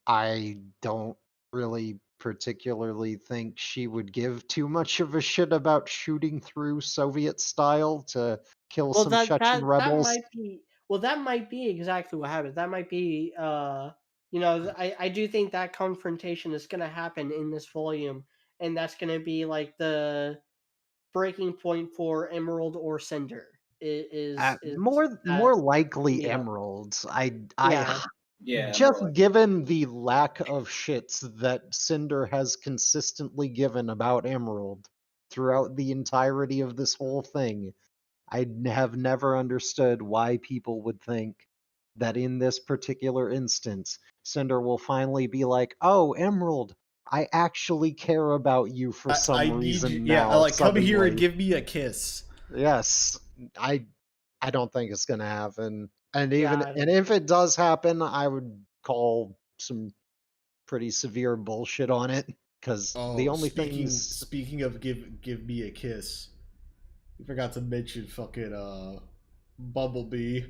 I don't really particularly think she would give too much of a shit about shooting through Soviet style to kill Well, some Chechen that rebels. might be well, that might be exactly what happened. That might be, you know, I do think that confrontation is gonna happen in this volume, and that's gonna be like the breaking point for Emerald or Cinder. Is that More likely meet up? emeralds. Yeah. Yeah, more Just like given the lack of shits that Cinder has consistently given about Emerald throughout the entirety of this whole thing, have never understood why people would think that in this particular instance, Cinder will finally be like, "Oh, Emerald, I actually care about you for I some need you. reason Yeah, now." like come here and Suddenly, give me a kiss. yes, I I don't think it's gonna happen. And Yeah, even I and don't if it does happen, I would call some pretty severe bullshit on it because the Oh, only things. speaking of give me a kiss, you forgot to mention fucking Bumblebee.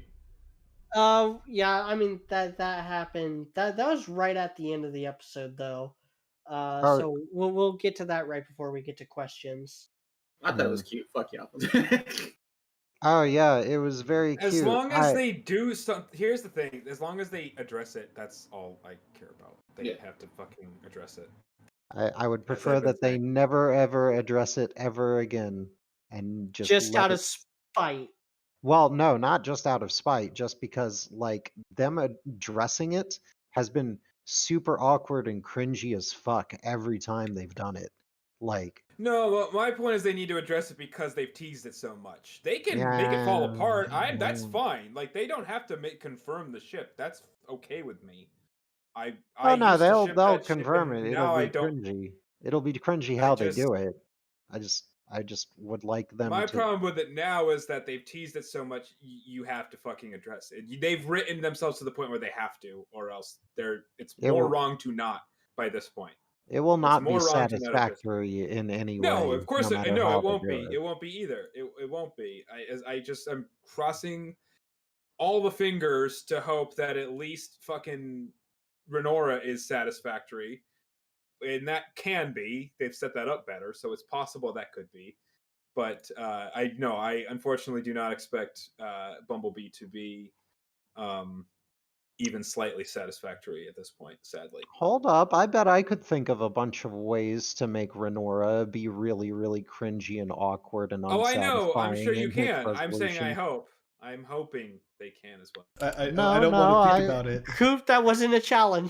yeah, I mean that happened. That was right at the end of the episode though. Oh, So we'll get to that right before we get to questions. I thought it was mm. cute. Fuck y'all. Oh yeah, it was very As cute. long as they do something, here's the thing: as long as they address it, that's all I care about. They Yeah. have to fucking address it. I would As prefer I've been that they saying. never ever address it ever again and just Just let out it. of spite. Well, no, not just out of spite, just because like them addressing it has been super awkward and cringy as fuck every time they've done it. Like, No, well, my point is they need to address it because they've teased it so much. They can make it fall yeah. apart. That's fine. Like they don't have to confirm the ship. That's okay with me. I Oh no, used to ship they'll that ship, confirm and it. It'll now I be don't. cringy. It'll be cringy I how they just do it. I just would like them My to. problem with it now is that they've teased it so much. You have to fucking address it. They've written themselves to the point where they have to, or else it's It more will. wrong to not. By this point, It will it's not be more wrong to not address it. satisfactory in any No, way, of course, no matter no, how it they won't do be. it. It won't be either. It won't be. I'm crossing all the fingers to hope that at least fucking Renora is satisfactory, and that can be. They've set that up better, so it's possible that could be. But I unfortunately do not expect Bumblebee to be um, even slightly satisfactory at this point. Sadly. Hold up, I bet I could think of a bunch of ways to make Renora be really, really cringy and awkward and Oh, I know. I'm sure unsatisfying you in its can. I'm saying I resolution. hope. I'm hoping they can as well. I No, don't want no, to think I about it. Coop, that wasn't a challenge.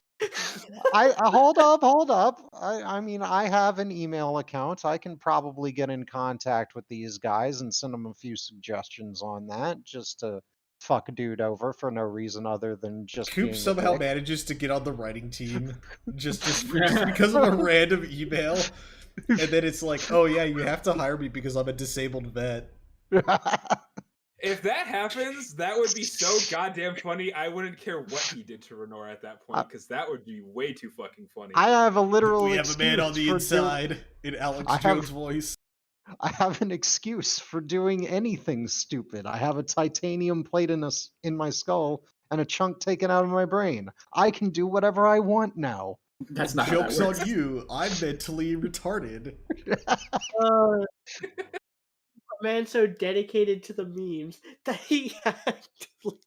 hold up, hold up. I mean, I have an email account. I can probably get in contact with these guys and send them a few suggestions on that just to fuck a dude over for no reason other than just Coop being a somehow dick. manages to get on the writing team just because of a random email, and then it's like, oh yeah, you have to hire me because I'm a disabled vet. If that happens, that would be so goddamn funny. I wouldn't care what he did to Renora at that I point because that would be way too fucking funny. I have a literal We have a man excuse on the for inside in Alex I have Jones' voice. I have an excuse for doing anything stupid. I have a titanium plate in my skull and a chunk taken out of my brain. I can do whatever I want now. That's not how that Joke's works. on you. I'm mentally retarded. Uh, a man so dedicated to the memes that he actively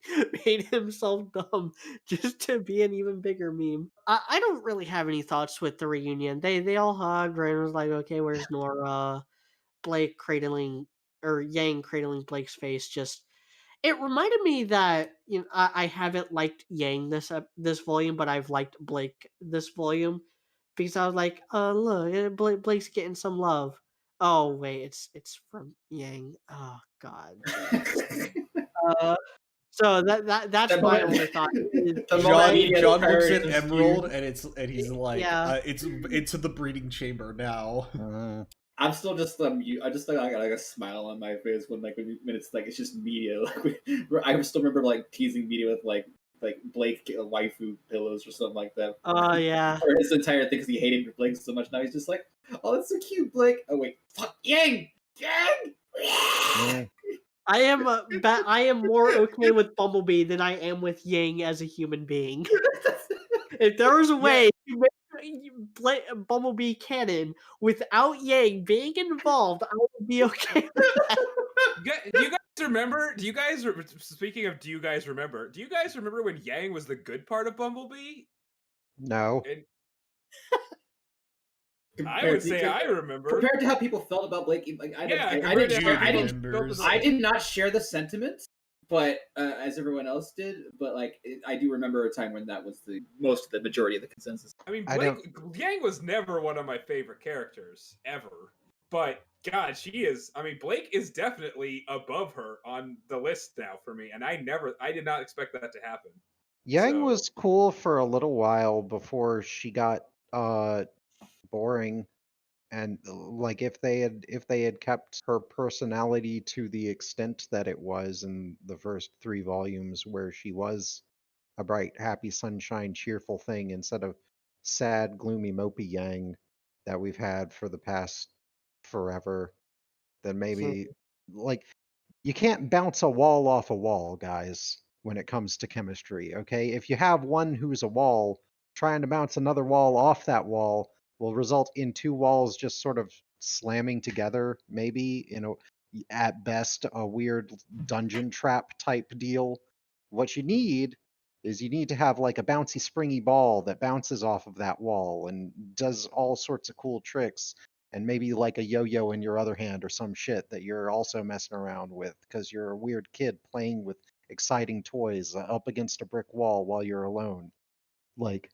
made himself dumb just to be an even bigger meme. I don't really have any thoughts with the reunion. They all hugged. Ren was like, "Okay, where's Nora?" Blake cradling or Yang cradling Blake's face. Just it reminded me that I haven't liked Yang this volume, but I've liked Blake this volume because I was like, look, Blake's getting some love. Oh wait, it's from Yang. Oh god, jeez. Uh, so that's the my moment, only thought. Is, the is moment that media John looks at priorities are Emerald skewed. and he's like, yeah. it's into the breeding chamber now. Uh, I'm still just I just like I got like a smile on my face when it's like it's just media. I still remember like teasing media with like Blake waifu pillows or something like that. Oh yeah. For his entire thing because he hated Blake so much. Now he's just like, oh, that's so cute, Blake. Oh wait, fuck Yang, Yang. Yeah. I am more okay with Bumblebee than I am with Yang as a human being. If there was a Yeah, way to make Bumblebee canon without Yang being involved, I would be okay with that. do you guys remember? Do you guys speaking of? Do you guys remember? Do you guys remember when Yang was the good part of Bumblebee? No. And I would compared to say I compared, remember. compared to how people felt about Blake, like Yeah, I compared didn't to Dude how share people felt members. I about did not share the sentiment, but as everyone else did. But I do remember a time when that was the majority of the consensus. I mean, I don't. Yang was never one of my favorite characters ever. But God, she is. I mean, Blake is definitely above her on the list now for me, and I did not expect that to happen. Yang So, was cool for a little while before she got uh boring. And like if they had kept her personality to the extent that it was in the first 3 volumes, where she was a bright, happy, sunshine, cheerful thing instead of sad, gloomy, mopey Yang that we've had for the past forever, then maybe, like, you can't bounce a wall off a wall, guys, when it comes to chemistry, okay? If you have one who's a wall, trying to bounce another wall off that wall will result in 2 walls just sort of slamming together, maybe, at best, a weird dungeon trap type deal. What you need is you need to have like a bouncy, springy ball that bounces off of that wall and does all sorts of cool tricks, and maybe like a yo-yo in your other hand or some shit that you're also messing around with because you're a weird kid playing with exciting toys up against a brick wall while you're alone. Like,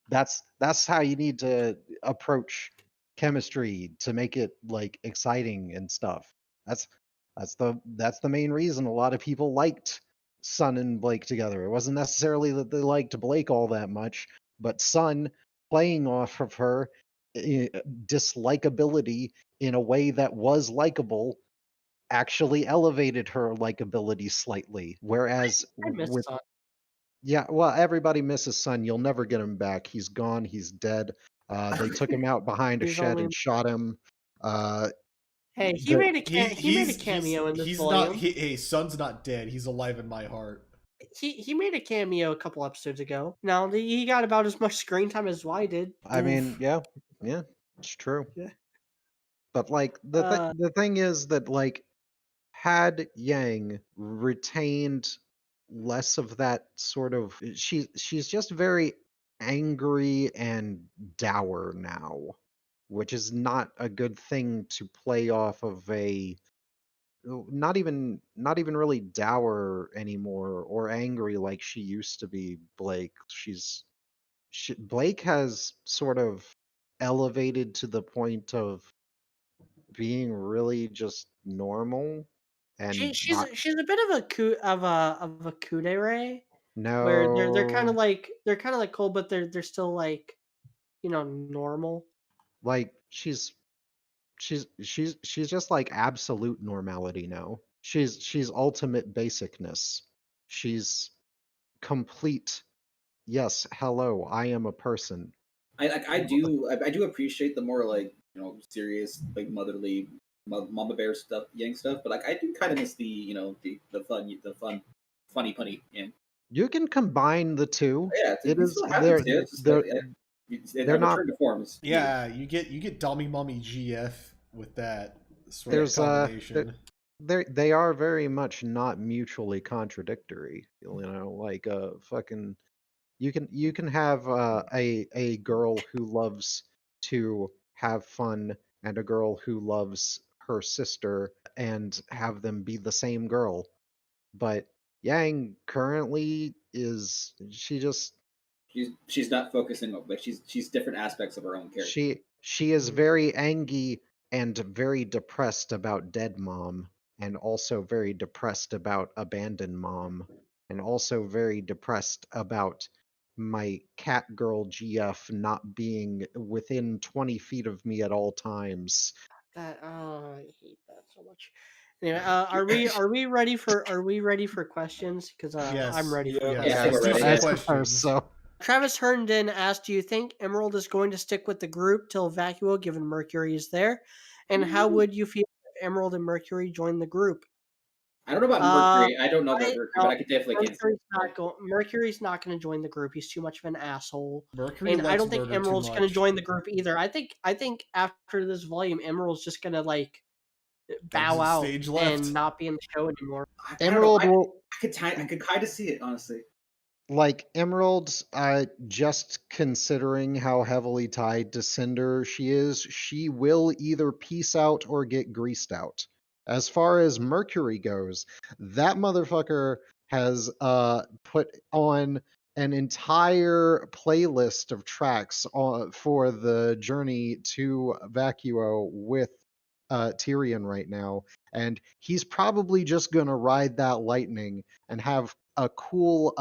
that's how you need to approach chemistry to make it like exciting and stuff. That's that's the main reason a lot of people liked Sun and Blake together. It wasn't necessarily that they liked Blake all that much, but Sun playing off of her dislikability in a way that was likable actually elevated her likability slightly. Whereas I miss with Sun. yeah, well, everybody misses Sun. You'll never get him back. He's gone. He's dead. They took him out behind a He's shed only and shot him. Uh, Hey, the he made a cameo in this he's not volume. hey, Son's not dead. He's alive in my heart. He made a cameo a couple episodes ago. Now he got about as much screen time as Y did. I mean, yeah, yeah, it's true. Yeah. But like Uh, the thing is that like had Yang retained less of that sort of she's just very angry and dour now, which is not a good thing to play off of a not even really dour anymore or angry like she used to be, Blake. Blake has sort of elevated to the point of being really just normal and not she's a bit of a of a kudere where no they're kind of like cold, but they're still like normal. like she's just like absolute normality now. She's ultimate basicness. She's complete. Yes, hello, I am a person. I do appreciate the more serious motherly mama bear stuff, Yang stuff, but I do kind of miss the fun funny punny Yang. You can combine the two. Yeah, It we is still have them too. It's just they're a not return to form is needed. Yeah, you get Dommy Mommy GF with that sort of there's combination. they are very much not mutually contradictory. Like fucking you can have a girl who loves to have fun and a girl who loves her sister and have them be the same girl. But Yang currently is she just She's not focusing on she's different aspects of her own character. she is Mhm. very angry and very depressed about dead mom, and also very depressed about abandoned mom, and also very depressed about my cat girl GF not being within 20 feet of me at all times. That I hate that so much. Anyway, are we ready for questions? Because I'm Yes. ready for Yep. Yeah, I think Let's we're questions. do ready. some I Yeah. suppose questions. so. Travis Herndon asked, "Do you think Emerald is going to stick with the group till Vacuo, given Mercury is there? And how would you feel if Emerald and Mercury joined the group?" I don't know about Uh, Mercury. I don't know about I Mercury, no, but I could definitely can't see it. Mercury's not going to join the group. He's too much of an asshole, Mercury and I likes don't think murder too Emerald's going to much. join the group either. I think after this volume, Emerald's just going to like bow Exit out stage and left. not be in the show anymore. I don't know. Emerald will I could kind of see it, honestly. like Emerald, just considering how heavily tied to Cinder she is, she will either peace out or get greased out. As far as Mercury goes, that motherfucker has put on an entire playlist of tracks for the journey to Vacuo with Tyrion right now, and he's probably just gonna ride that lightning and have a cool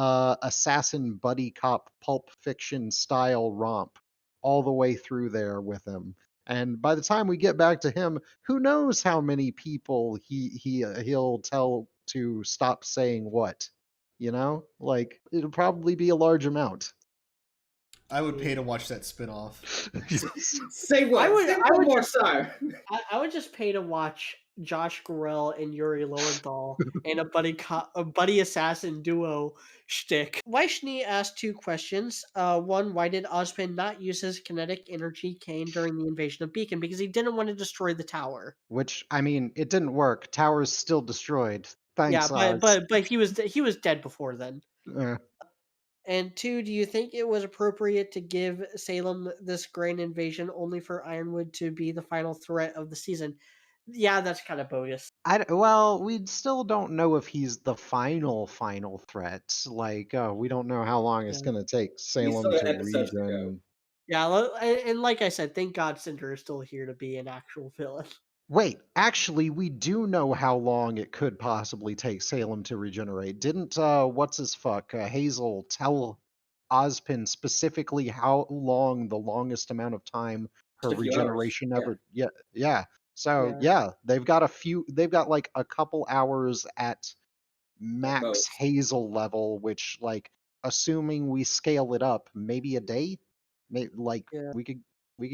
assassin buddy cop pulp fiction style romp all the way through there with him. And by the time we get back to him, who knows how many people he'll tell to stop saying what? You know, like it'll probably be a large amount. I would pay to watch that spinoff. Yes. Say I what? would Say I one would more just time. I would just pay to watch Josh Gorell and Yuri Lowenthal and a buddy assassin duo shtick. Vaishni asked two questions. One, why did Ozpin not use his kinetic energy cane during the invasion of Beacon? Because he didn't want to destroy the tower. Which I mean, it didn't work. Tower's still destroyed. Yeah, Thanks, Oz. but he was dead before then. Eh. And two, do you think it was appropriate to give Salem this grand invasion only for Ironwood to be the final threat of the season? Yeah, that's kind of bogus. Well, we still don't know if he's the final threat. Like, we don't know how long it's Yeah. gonna take We still Salem got to episodes to go. regen. Yeah, and like I said, thank God Cinder is still here to be an actual villain. Wait, actually, we do know how long it could possibly take Salem to regenerate. Didn't what's his fuck Hazel tell Ozpin specifically how long the longest amount of time her Just a few hours. regeneration Yeah, ever? Yeah, yeah. So Yeah, yeah, they've got like a couple hours at at max most. Hazel level, which like assuming we scale it up, maybe a day. Like yeah, we could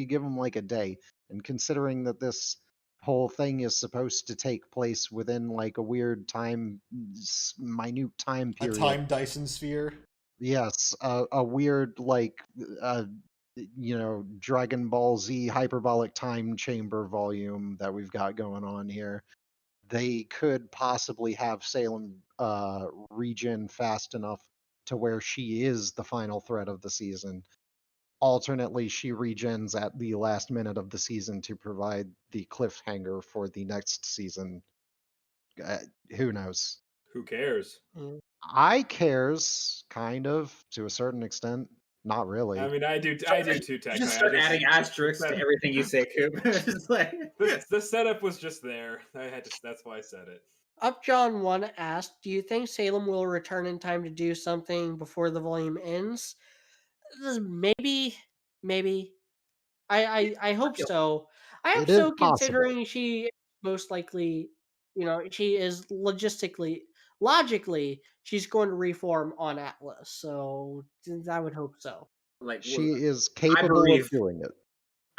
give them like a day, and considering that this whole thing is supposed to take place within like a weird minute time A period. time Dyson sphere. Yes, a weird like uh, Dragon Ball Z hyperbolic time chamber volume that we've got going on here. They could possibly have Salem regen fast enough to where she is the final threat of the season. Alternately, she regens at the last minute of the season to provide the cliffhanger for the next season. Uh, who knows? Who cares? mm. I cares, kind of, to a certain extent. Not I really. mean, I do too. You just Technically, start adding asterisks to the, everything you say, Coop. It's just like the setup was just there. I had to. That's why I said it. Upjohn1 asked, do you think Salem will return in time to do something before the volume ends? Maybe, maybe. I hope so. I hope It is so, possible. considering she is most likely, she is logically, she's going to reform on Atlas. So I would hope so. like She is I capable of bereave. doing it.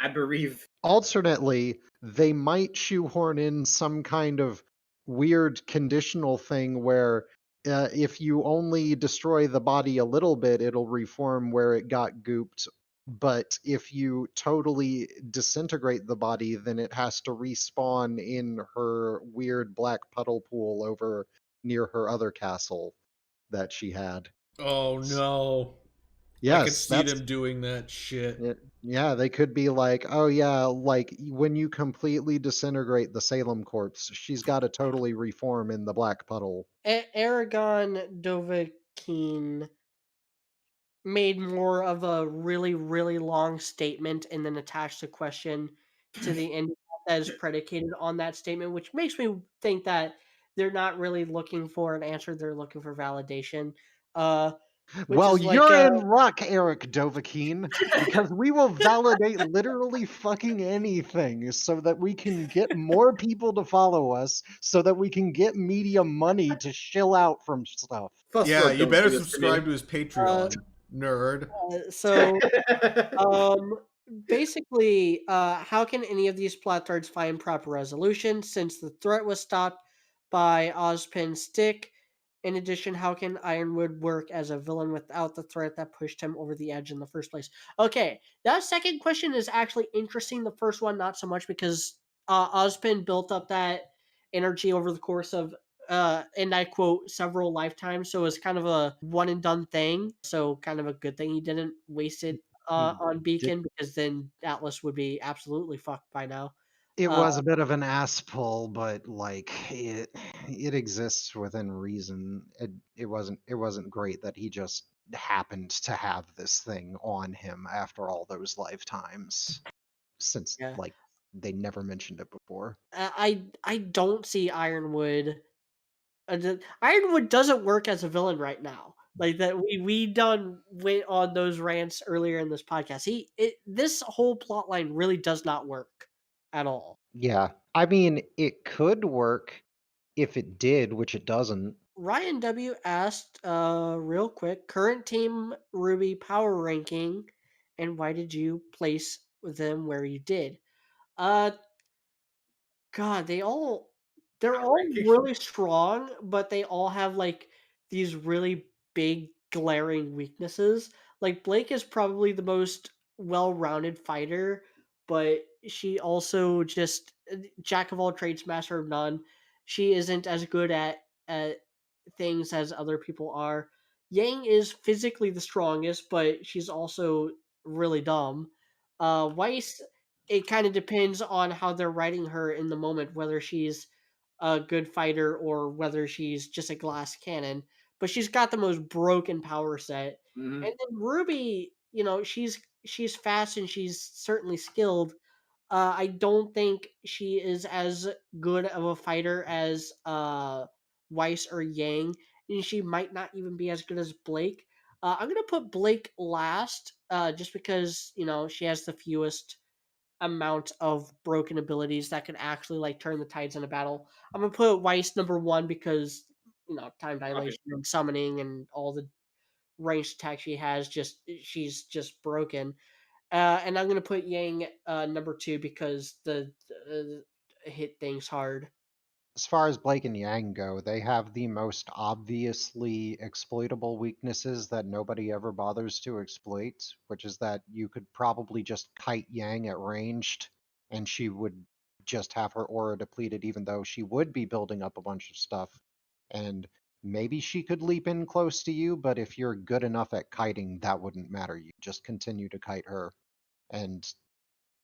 I bereave. Alternately, they might shoehorn in some kind of weird conditional thing where if you only destroy the body a little bit, it'll reform where it got gooped. But if you totally disintegrate the body, then it has to respawn in her weird black puddle pool over near her other castle that she had. Oh no. I could Yes, see that's them doing that shit. yeah, they could be like, oh yeah, like when you completely disintegrate the Salem corpse, she's got to totally reform in the black puddle. Aragon Dovahkiin made more of a really, really long statement and then attached a question to the end that is predicated on that statement, which makes me think that they're not really looking for an answer, they're looking for validation. Uh, which Well, is like you're in luck, Eric Dovahkiin, because we will validate literally fucking anything so that we can get more people to follow us, so that we can get media money to shill out from stuff. Plus, Yeah, look, you don't better do this to subscribe me. to his uh, Patreon, nerd. so Um, basically, how can any of these plot threads find proper resolution since the threat was stopped by Ozpin's stick? In addition, how can Ironwood work as a villain without the threat that pushed him over the edge in the first place? Okay, that second question is actually interesting. The first one, not so much because Ozpin built up that energy over the course of and I quote several lifetimes, so it's kind of a one and done thing. So kind of a good thing he didn't waste it Mm, on d- Beacon because then Atlas would be absolutely fucked by now. It Uh, was a bit of an ass pull, but like it exists within reason. It wasn't great that he just happened to have this thing on him after all those lifetimes, since yeah, like they never mentioned it before. I don't see Ironwood. Ironwood doesn't work as a villain right now. Like that, we done went on those rants earlier in this podcast. This whole plot line really does not work at all. Yeah, I mean, it could work if it did, which it doesn't. Ryan W asked, real quick, current team Ruby power ranking, and why did you place them where you did? Uh, God, they're Power all ranking. really strong, but they all have like these really big glaring weaknesses. Like Blake is probably the most well-rounded fighter, but she also just jack of all trades, master of none. She isn't as good at things as other people are. Yang is physically the strongest, but she's also really dumb. Weiss, it kind of depends on how they're writing her in the moment, whether she's a good fighter or whether she's just a glass cannon. But she's got the most broken power set. Hmm. And then Ruby, she's fast and she's certainly skilled. I don't think she is as good of a fighter as Weiss or Yang, and she might not even be as good as Blake. I'm gonna put Blake last, just because she has the fewest amount of broken abilities that could actually like turn the tides in a battle. I'm gonna put Weiss number one because time Okay. dilation and summoning and all the ranged attack she has. She's just broken. And I'm gonna put Yang number two because the hit things hard. As far as Blake and Yang go, they have the most obviously exploitable weaknesses that nobody ever bothers to exploit, which is that you could probably just kite Yang at ranged and she would just have her aura depleted, even though she would be building up a bunch of stuff. And maybe she could leap in close to you, but if you're good enough at kiting, that wouldn't matter. You just continue to kite her and,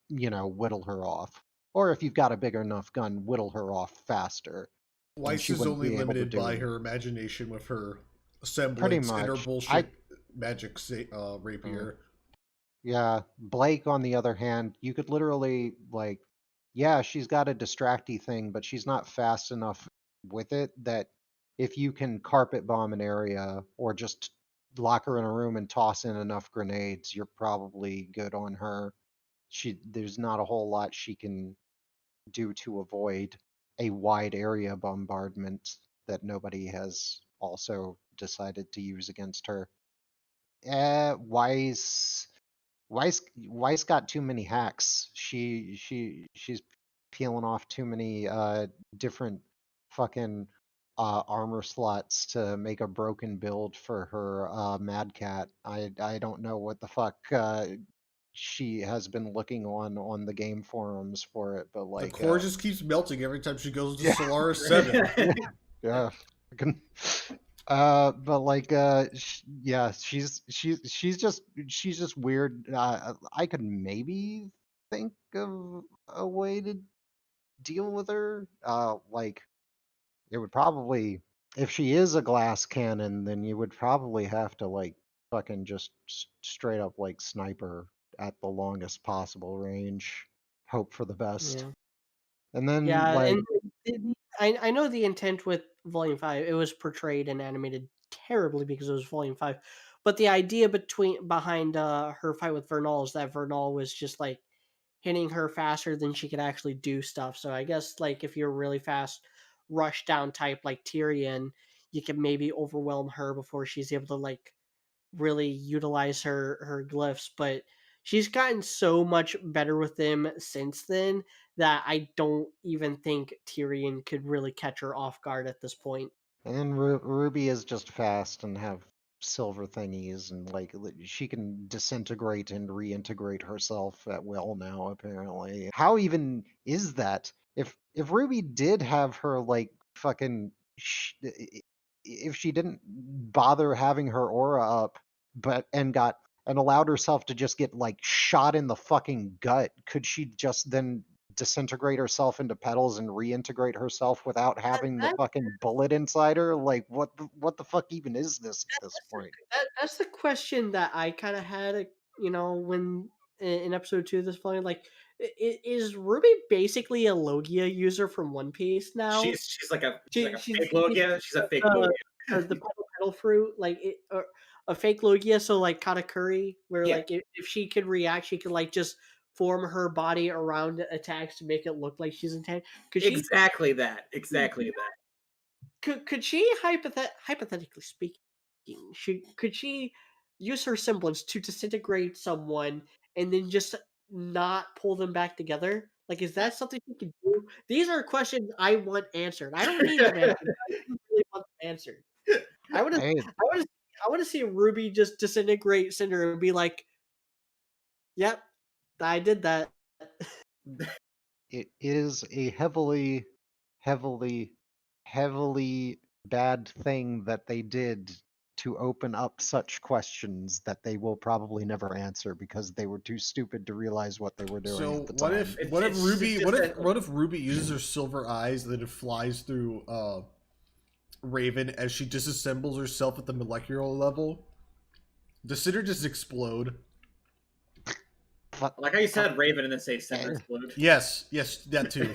whittle her off. Or if you've got a big enough gun, whittle her off faster, and Weiss she is wouldn't only be able to limited by do her imagination with her pretty semblance and her much. bullshit magic Uh, rapier. yeah, Blake, on the other hand, you could literally like, yeah, she's got a distracty thing, but she's not fast enough with it that if you can carpet bomb an area or just lock her in a room and toss in enough grenades, you're probably good on her. There's not a whole lot she can do to avoid a wide area bombardment that nobody has also decided to use against her. Weiss got too many hacks. She's peeling off too many different fucking armor slots to make a broken build for her Mad Cat. I don't know what the fuck she has been looking on the game forums for it, but The like core just keeps melting every time she goes to yeah. Solaris 7. Yeah. Fucking- but like, yeah, she's just weird. I could maybe think of a way to deal with her. Like it would probably, if she is a glass cannon, then you would probably have to like fucking just straight up like sniper at the longest possible range, hope for the best, Yeah, and then yeah, like and I know the intent with Volume 5. It was portrayed and animated terribly because it was Volume 5, But the idea behind her fight with Vernal is that Vernal was just like hitting her faster than she could actually do stuff. So I guess like if you're a really fast rush down type like Tyrion, you can maybe overwhelm her before she's able to like really utilize her glyphs. But she's gotten so much better with them since then that I don't even think Tyrion could really catch her off guard at this point. And Ruby is just fast and have silver thingies, and like she can disintegrate and reintegrate herself at will now. Apparently, how even is that? If Ruby did have her like fucking, if she didn't bother having her aura up, but and allowed herself to just get like shot in the fucking gut, could she just then disintegrate herself into petals and reintegrate herself without That, having the that, fucking bullet inside her? Like what the fuck even is this at this point? that's the question that I kind of had, when in episode 2 of this volume. Like, is Ruby basically a Logia user from One Piece now? She's like a fake She's Logia. She's a fake Logia. the petal fruit, like a fake Logia. So like Katakuri, where Yeah, like if she could react, she could like just form her body around attacks to make it look like she's intent. Could she exactly that. Exactly that. could she hypothetically speaking, could she use her semblance to disintegrate someone and then just not pull them back together? Like, is that something she could do? These are questions I want answered. I don't need them answered. I really want them answered. I want to. Hey, I want to. I want to see Ruby just disintegrate Cinder and be like, "Yep, I did that." it is a heavily, heavily, heavily bad thing that they did to open up such questions that they will probably never answer because they were too stupid to realize what they were doing So at the what time. if It's- what if it's Ruby just what if that- what if Ruby uses her silver eyes and then it flies through Raven as she disassembles herself at the molecular level? Does Cinder just explode? But Like how you said Raven and then say Center Explode. Yes, that too.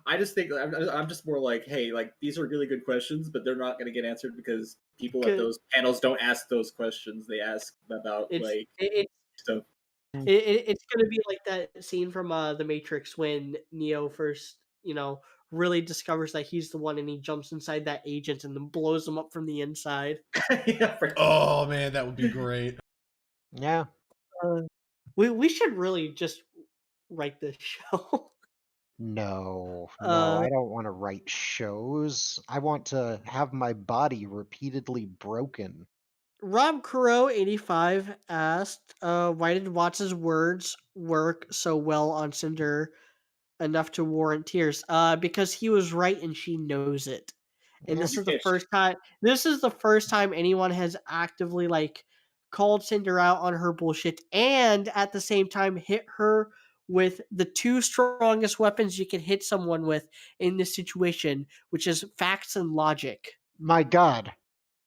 I just think I'm just more like, hey, like these are really good questions, but they're not going to get answered because people at Good. those panels don't ask those questions. They ask about It's like it, stuff. it's gonna be like that scene from The Matrix when Neo first, really discovers that he's the one, and he jumps inside that agent and then blows him up from the inside. Yeah, Oh man, that would be great. yeah, Uh, we should really just write this show. no, Uh, I don't want to write shows. I want to have my body repeatedly broken. Rob Crow 85 asked, why did Watts's words work so well on Cinder enough to warrant tears? Because he was right and she knows it. And Yeah. this is the first time anyone has actively like called Cinder out on her bullshit and at the same time hit her with the two strongest weapons you can hit someone with in this situation, which is facts and logic. My God,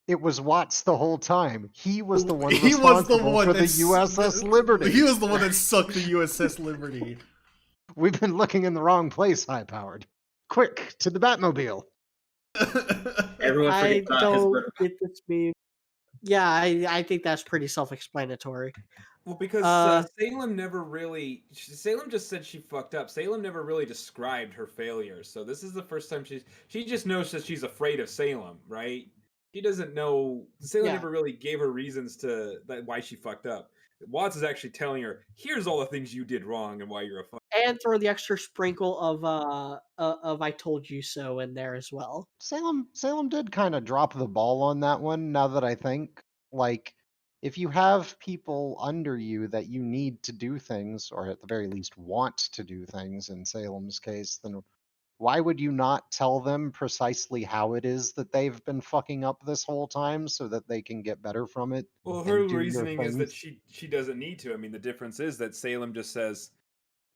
it was Watts the whole time. He was the one He was the responsible one for the that's- USS Liberty. He was the one that sucked the USS Liberty. We've been looking in the wrong place, high powered. Quick, to the Batmobile. Everyone I forgets about his don't murder. get this meme. Yeah, I think that's pretty self-explanatory. Well, because Salem never really. Salem just said she fucked up. Salem never really described her failures. So this is the first time she just knows that she's afraid of Salem, right? She doesn't know. Salem Yeah. never really gave her reasons why she fucked up. Watts is actually telling her, "Here's all the things you did wrong and why you're a fuck." And throw the extra sprinkle of "I told you so" in there as well. Salem did kind of drop the ball on that one, now that I think. Like, if you have people under you that you need to do things, or at the very least want to do things in Salem's case, then why would you not tell them precisely how it is that they've been fucking up this whole time so that they can get better from it? Well, and her do their reasoning is that things? she doesn't need to. I mean, the difference is that Salem just says,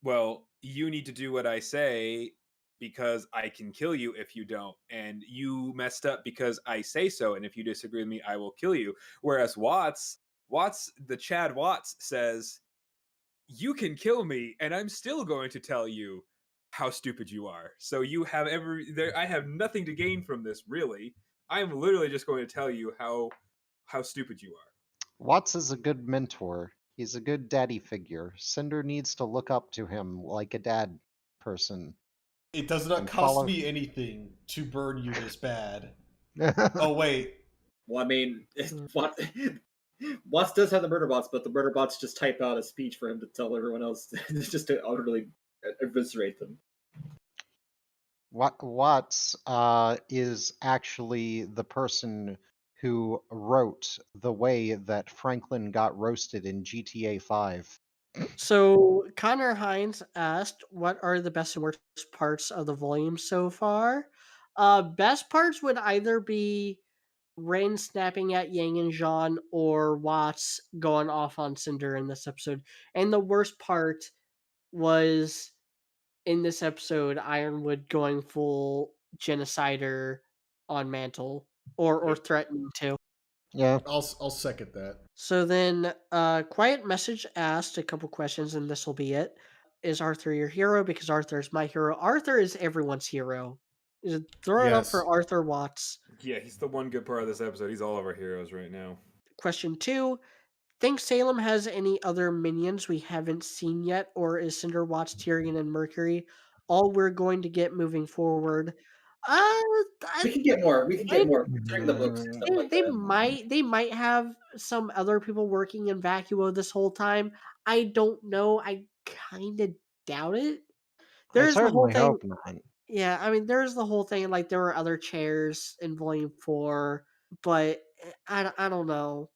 "Well, you need to do what I say because I can kill you if you don't, and you messed up because I say so, and if you disagree with me, I will kill you." Whereas the Chad Watts says, "You can kill me, and I'm still going to tell you how stupid you are. So you have I have nothing to gain from this, really. I'm literally just going to tell you how stupid you are." Watts is a good mentor. He's a good daddy figure. Cinder needs to look up to him like a dad person It does not and cost follow. me anything to burn you this bad. Oh wait, Well, I mean, Mm. what Watts does have the murder bots, but the murder bots just type out a speech for him to tell everyone else, just to utterly eviscerate them. Watts is actually the person who wrote the way that Franklin got roasted in GTA 5. So Connor Hines asked, "What are the best and worst parts of the volume so far?" Best parts would either be Rain snapping at Yang and Jean, or Watts going off on Cinder in this episode. And the worst part was in this episode, Ironwood going full genocider on Mantle, or Yep. threatening to. Yeah. I'll second that. So then, Quiet Message asked a couple questions, and this will be it. Is Arthur your hero? Because Arthur is my hero. Arthur is everyone's hero. Throw it up Yes. for Arthur Watts. Yeah, he's the one good part of this episode. He's all of our heroes right now. Question 2. Think Salem has any other minions we haven't seen yet, or is Cinder, Watts, Tyrion, and Mercury all we're going to get moving forward? We can get more. We can I get more during the books and Mm, stuff like they that. might have some other people working in Vacuo this whole time. I don't know. I kind of doubt it. I There's the whole certainly thing. hope not. Yeah, I mean, there's the whole thing. Like there were other chairs in Volume 4, but I don't know.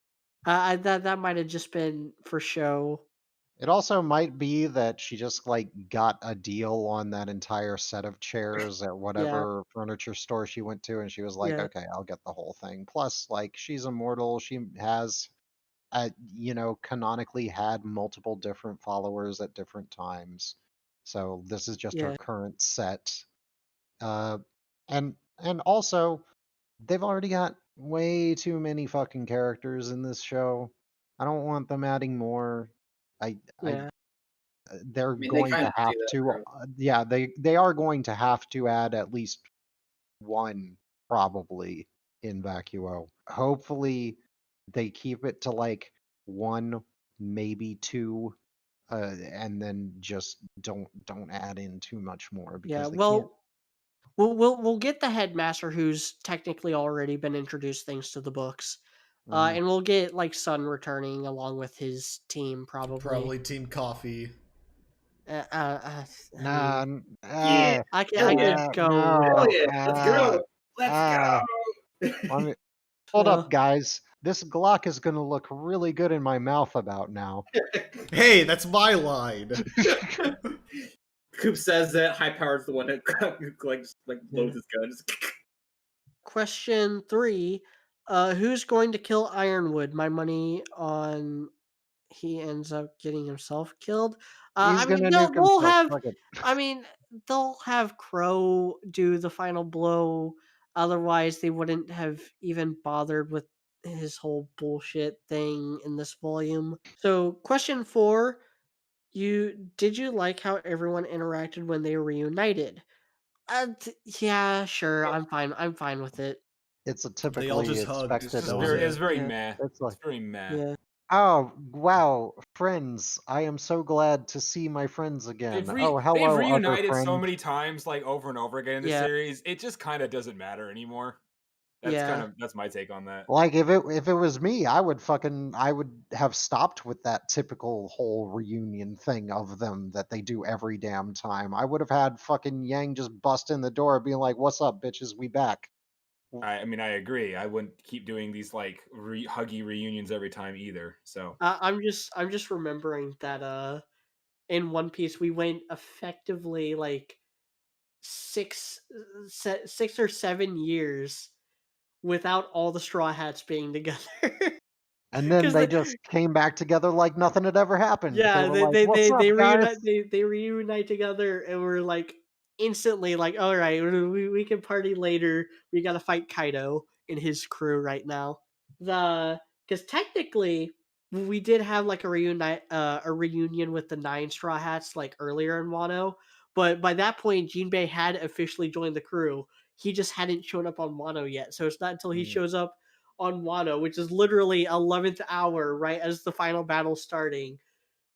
That might have just been for show. It also might be that she just like got a deal on that entire set of chairs at Yeah, whatever furniture store she went to, and she was like, yeah, "Okay, I'll get the whole thing." Plus, like, she's immortal. She has, canonically had multiple different followers at different times. So this is just her yeah, current set. Uh, and also, they've already got way too many fucking characters in this show. I don't want them adding more. I yeah, they're I mean, they going kind to of have do that. to yeah, they are going to have to add at least one probably in Vacuo. Hopefully they keep it to like one, maybe two, and then just don't add in too much more yeah. because they can't. Well, we'll get the headmaster who's technically already been introduced thanks to the books. Mm, And we'll get like Sun returning along with his team probably. Probably Team Coffee. I mean, nah, Yeah. Hell I yeah. could go. Hell no, yeah. Let's go. Let's ah. go. Let me hold Uh, up, guys. This Glock is gonna look really good in my mouth about now. Hey, that's my line. Coop says that High Power's the one that like yeah. loads his guns. Question 3. Who's going to kill Ironwood? My money on he ends up getting himself killed. He's I mean, gonna nuke himself. Fuck it. I mean, they'll have Crow do the final blow. Otherwise, they wouldn't have even bothered with his whole bullshit thing in this volume. So, question 4. Did you like how everyone interacted when they were reunited? Yeah, sure. I'm fine with it. It's a They all typically just hugged. It's expected That just was very, one. it's it. very Yeah, meh. It's It's like, very meh. yeah, oh wow, friends! I am so glad to see my friends again. Oh, They've hello, other reunited so friend. many times, like over and over again in the yeah, series. It just kind of doesn't matter anymore. yeah. That's my take on that. Like if it was me, I would have stopped with that typical whole reunion thing of them that they do every damn time. I would have had fucking Yang just bust in the door being like, "What's up, bitches? We back." I mean, I agree. I wouldn't keep doing these like huggy reunions every time either. So I'm just remembering that in One Piece we went effectively like 6 or 7 years without all the Straw Hats being together. And then Because they just came back together like nothing had ever happened. They yeah, were like, "What's up, guys?" they reunite together, and we're like instantly like, all right, we can party later. We got to fight Kaido and his crew right now. The Because technically we did have like a reunion with the 9 Straw Hats like earlier in Wano, but by that point Jinbei had officially joined the crew. He just hadn't shown up on Wano yet, so it's not until he Mm. shows up on Wano, which is literally 11th hour, right as the final battle starting.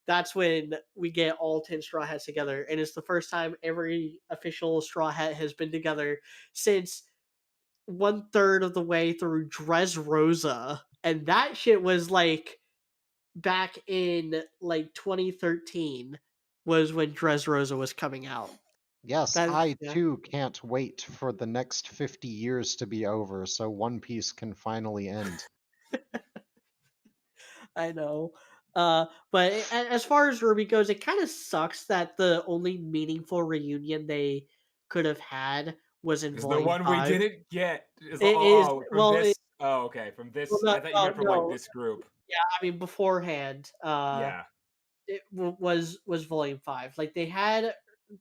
That's when we get all 10 Straw Hats together. And it's the first time every official Straw Hat has been together since 1/3 of the way through Dressrosa. And that shit was like back in like 2013 was when Dressrosa was coming out. Yes, That I yeah, too can't wait for the next 50 years to be over so One Piece can finally end. I know. But as far as RWBY goes, it kind of sucks that the only meaningful reunion they could have had was in Is the Volume one we 5. didn't get. Is It is from well, this. Oh, okay. From well, this. no, I thought you no, meant from like no. this group. Yeah, I mean beforehand. Yeah. It was Volume 5. Like they had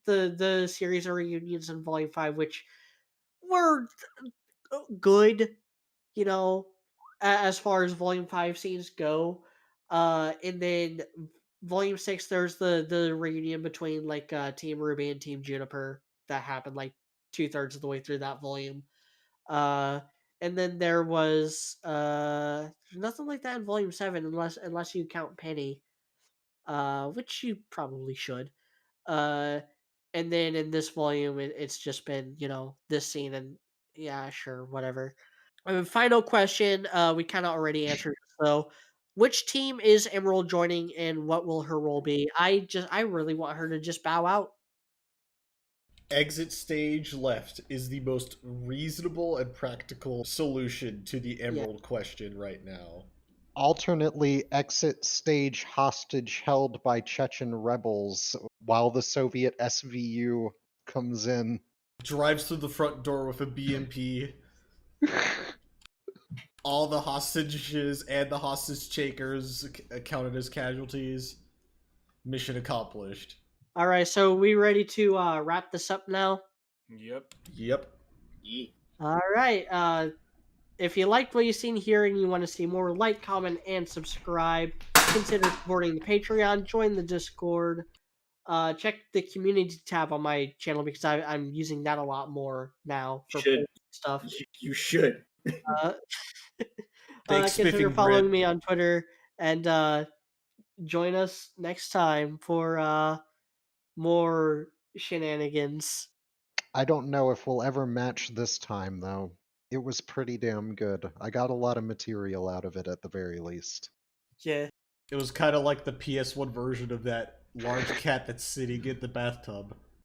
the series of reunions in Volume 5, which were good, you know, as far as Volume 5 scenes go. And then Volume 6, there's the reunion between like Team Ruby and Team Juniper that happened like 2/3 of the way through that volume. Uh, and then there was nothing like that in Volume 7 unless you count Penny, which you probably should. Uh, and then in this volume, it's just been this scene and yeah, sure, whatever. Final question. We kind of already answered. So, which team is Emerald joining, and what will her role be? I really want her to just bow out. Exit stage left is the most reasonable and practical solution to the Yeah. Emerald question right now. Alternately, exit stage hostage held by Chechen rebels while the Soviet SVU comes in. Drives through the front door with a BMP. All the hostages and the hostage takers counted as casualties. Mission accomplished. All right. So we ready to wrap this up now? Yep. Yep. Yeah. All right. If you liked what you've seen here and you want to see more, like, comment, and subscribe. Consider supporting the Patreon. Join the Discord. Check the community tab on my channel because I'm using that a lot more now for Should stuff. you should. Uh, Thanks, consider Spiffing following Brit. me on Twitter and join us next time for more shenanigans. I don't know if we'll ever match this time, though. It was pretty damn good. I got a lot of material out of it at the very least. Yeah. It was kind of like the PS1 version of that large cat that's sitting in the bathtub.